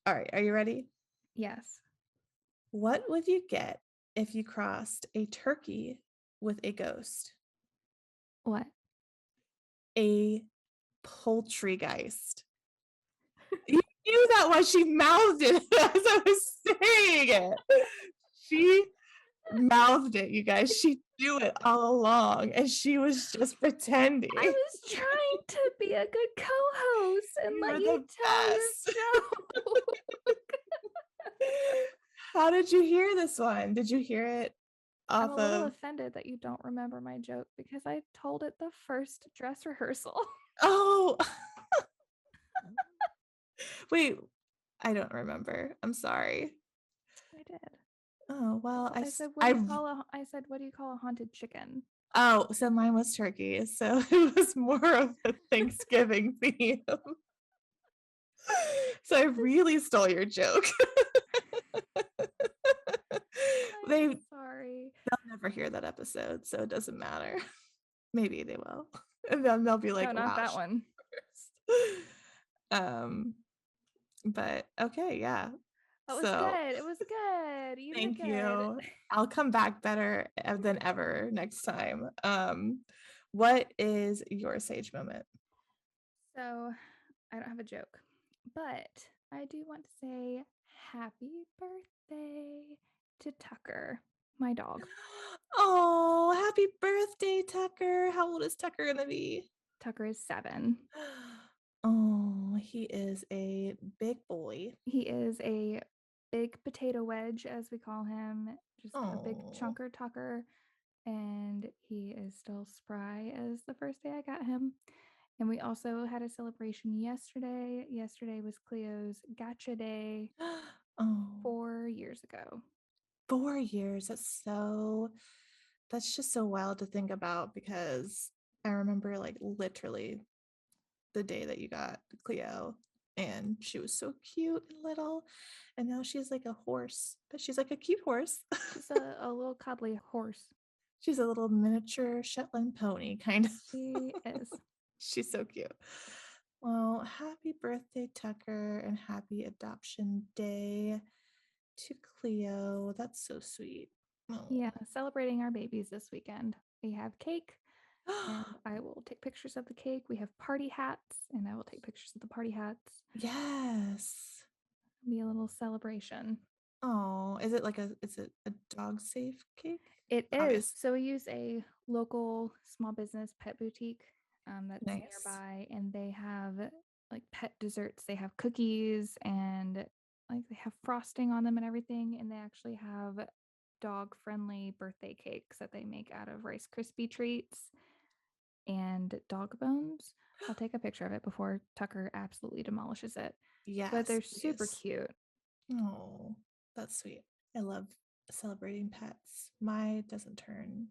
All right, are you ready?
Yes.
What would you get if you crossed a turkey with a ghost?
What?
A poultrygeist. You knew that when she mouthed it as I was saying it. She mouthed it, you guys. She knew it all along, and she was just pretending.
I was trying to be a good co-host and
You
let
were
you
the
tell your
best.
joke.
How did you hear this one? Did you hear it
I'm
off
a little
of?
offended that you don't remember my joke because I told it the first dress rehearsal.
Oh, wait. I don't remember. I'm sorry.
I did.
Oh, well,
I said, I said, what do you call a haunted chicken?
oh, so mine was turkey. So it was more of a Thanksgiving theme. So I really stole your joke.
I'm
They'll
sorry.
never hear that episode, so it doesn't matter. Maybe they will. And then they'll be
No,
like,
not
wow,
that one.
first. But okay, yeah.
That was
So
good. It was good. You did
thank
good.
you. I'll come back better than ever next time. What is your sage moment?
So, I don't have a joke, but I do want to say happy birthday to Tucker, my dog.
Oh, happy birthday, Tucker. How old is Tucker gonna be?
Tucker is 7.
Oh, he is a big boy.
He is a big potato wedge, as we call him, just a big
Oh,
chunker Tucker. And he is still spry as the first day I got him. And we also had a celebration yesterday. Yesterday was Cleo's Gotcha Day
oh,
4 years ago.
4 years. That's just so wild to think about because I remember like literally the day that you got Cleo and she was so cute and little. And now she's like a horse, but she's like a cute horse.
She's a little cuddly horse.
She's a little miniature Shetland pony, kind of.
She is.
She's so cute. Well, happy birthday, Tucker, and happy adoption day to Cleo. That's so sweet.
Yeah,
Oh.
celebrating our babies this weekend. We have cake, and I will take pictures of the cake. We have party hats, and I will take pictures of the party hats.
Yes.
It'll be a little celebration.
Oh, is it a dog safe cake?
It is.
Obvious.
So we use a local small business pet boutique that's
Nice.
nearby, and they have like pet desserts. They have cookies and like they have frosting on them and everything. And they actually have dog friendly birthday cakes that they make out of Rice Krispie treats and dog bones. I'll take a picture of it before Tucker absolutely demolishes it. But
Yes,
they're super
please.
cute.
Oh, that's sweet. I love celebrating pets. My doesn't turn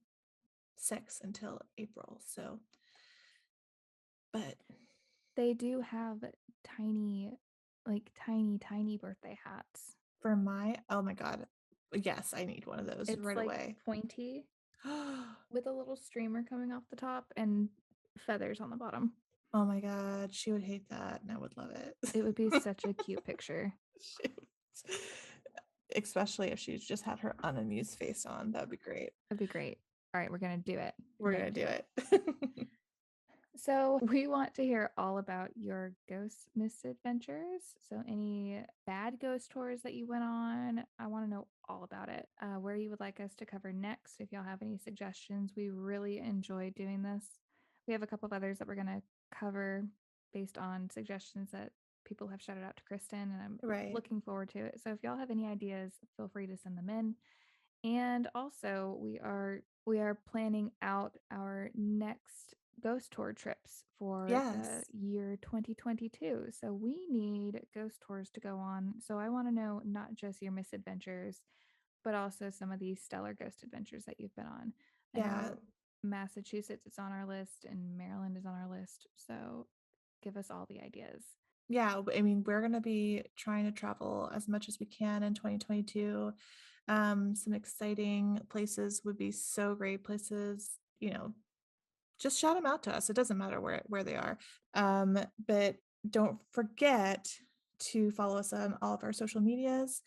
6 until April, so but
They do have tiny, like tiny birthday hats.
for oh my God. Yes, I need one of those
It's
right
like
away.
pointy with a little streamer coming off the top and feathers on the bottom.
Oh my God, she would hate that and I would love it.
It would be such a cute picture.
She would- Especially if she's just had her unamused face on. That would be great.
That'd be great. All right, we're going to do it.
We're
We're
gonna
going to
do
do it.
it.
So, we want to hear all about your ghost misadventures. So, any bad ghost tours that you went on, I want to know all about it. Where you would like us to cover next. If y'all have any suggestions, we really enjoy doing this. We have a couple of others that we're going to cover based on suggestions that people have shouted out to Kristen, and I'm
Right.
looking forward to it. So, if y'all have any ideas, feel free to send them in. And also, we are planning out our next ghost tour trips for the
Yes.
year 2022. So we need ghost tours to go on. So I want to know not just your misadventures, but also some of these stellar ghost adventures that you've been on. I
Yeah.
know Massachusetts is on our list and Maryland is on our list. So give us all the ideas.
Yeah. I mean, we're gonna be trying to travel as much as we can in 2022. Some exciting places would be so great. Places, just shout them out to us. It doesn't matter where they are. But don't forget to follow us on all of our social medias.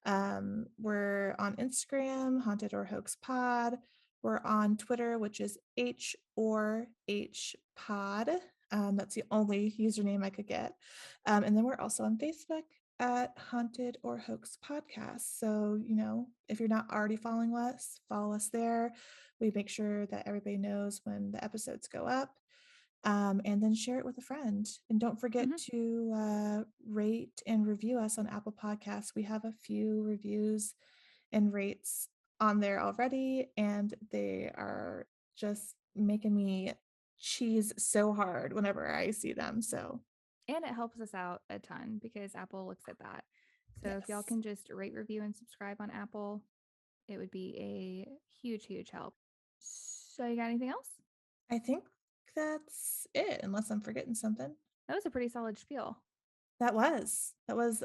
We're on Instagram, Haunted or Hoax Pod. We're on Twitter, which is H or H Pod. That's the only username I could get. And then we're also on Facebook at Haunted or Hoax Podcast. So, if you're not already following us, follow us there. We make sure that everybody knows when the episodes go up. And then share it with a friend. And don't forget
Mhm.
to rate and review us on Apple Podcasts. We have a few reviews and rates on there already, and they are just making me cheese so hard whenever I see them. So,
And it helps us out a ton because Apple looks at that. So if y'all
yes,
can just rate, review, and subscribe on Apple, it would be a huge, huge help. So you got anything else?
I think that's it, unless I'm forgetting something.
That was a pretty solid spiel.
That was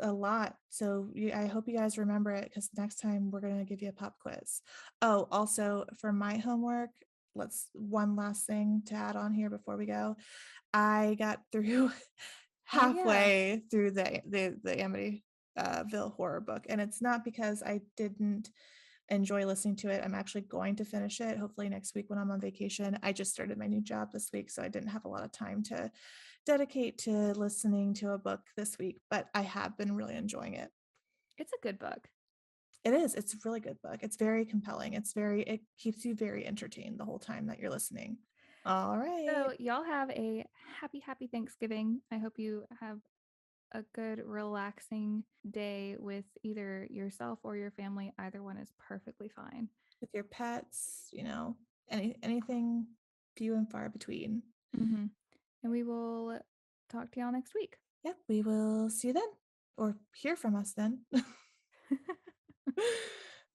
a lot. So I hope you guys remember it, because next time we're going to give you a pop quiz. Oh, also for my homework, let's one last thing to add on here before we go. I got through
Oh yeah.
halfway through the Amityville horror book, and it's not because I didn't enjoy listening to it. I'm actually going to finish it hopefully next week when I'm on vacation. I just started my new job this week, so I didn't have a lot of time to dedicate to listening to a book this week, but I have been really enjoying it.
It's a good book.
It is. It's a really good book. It's very compelling. It keeps you very entertained the whole time that you're listening. All right.
So y'all have a happy, happy Thanksgiving. I hope you have a good, relaxing day with either yourself or your family. Either one is perfectly fine.
With your pets, anything few and far between.
Mm-hmm. And we will talk to y'all next week.
Yep, we will see you then, or hear from us then.
All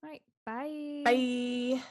right. Bye.
Bye.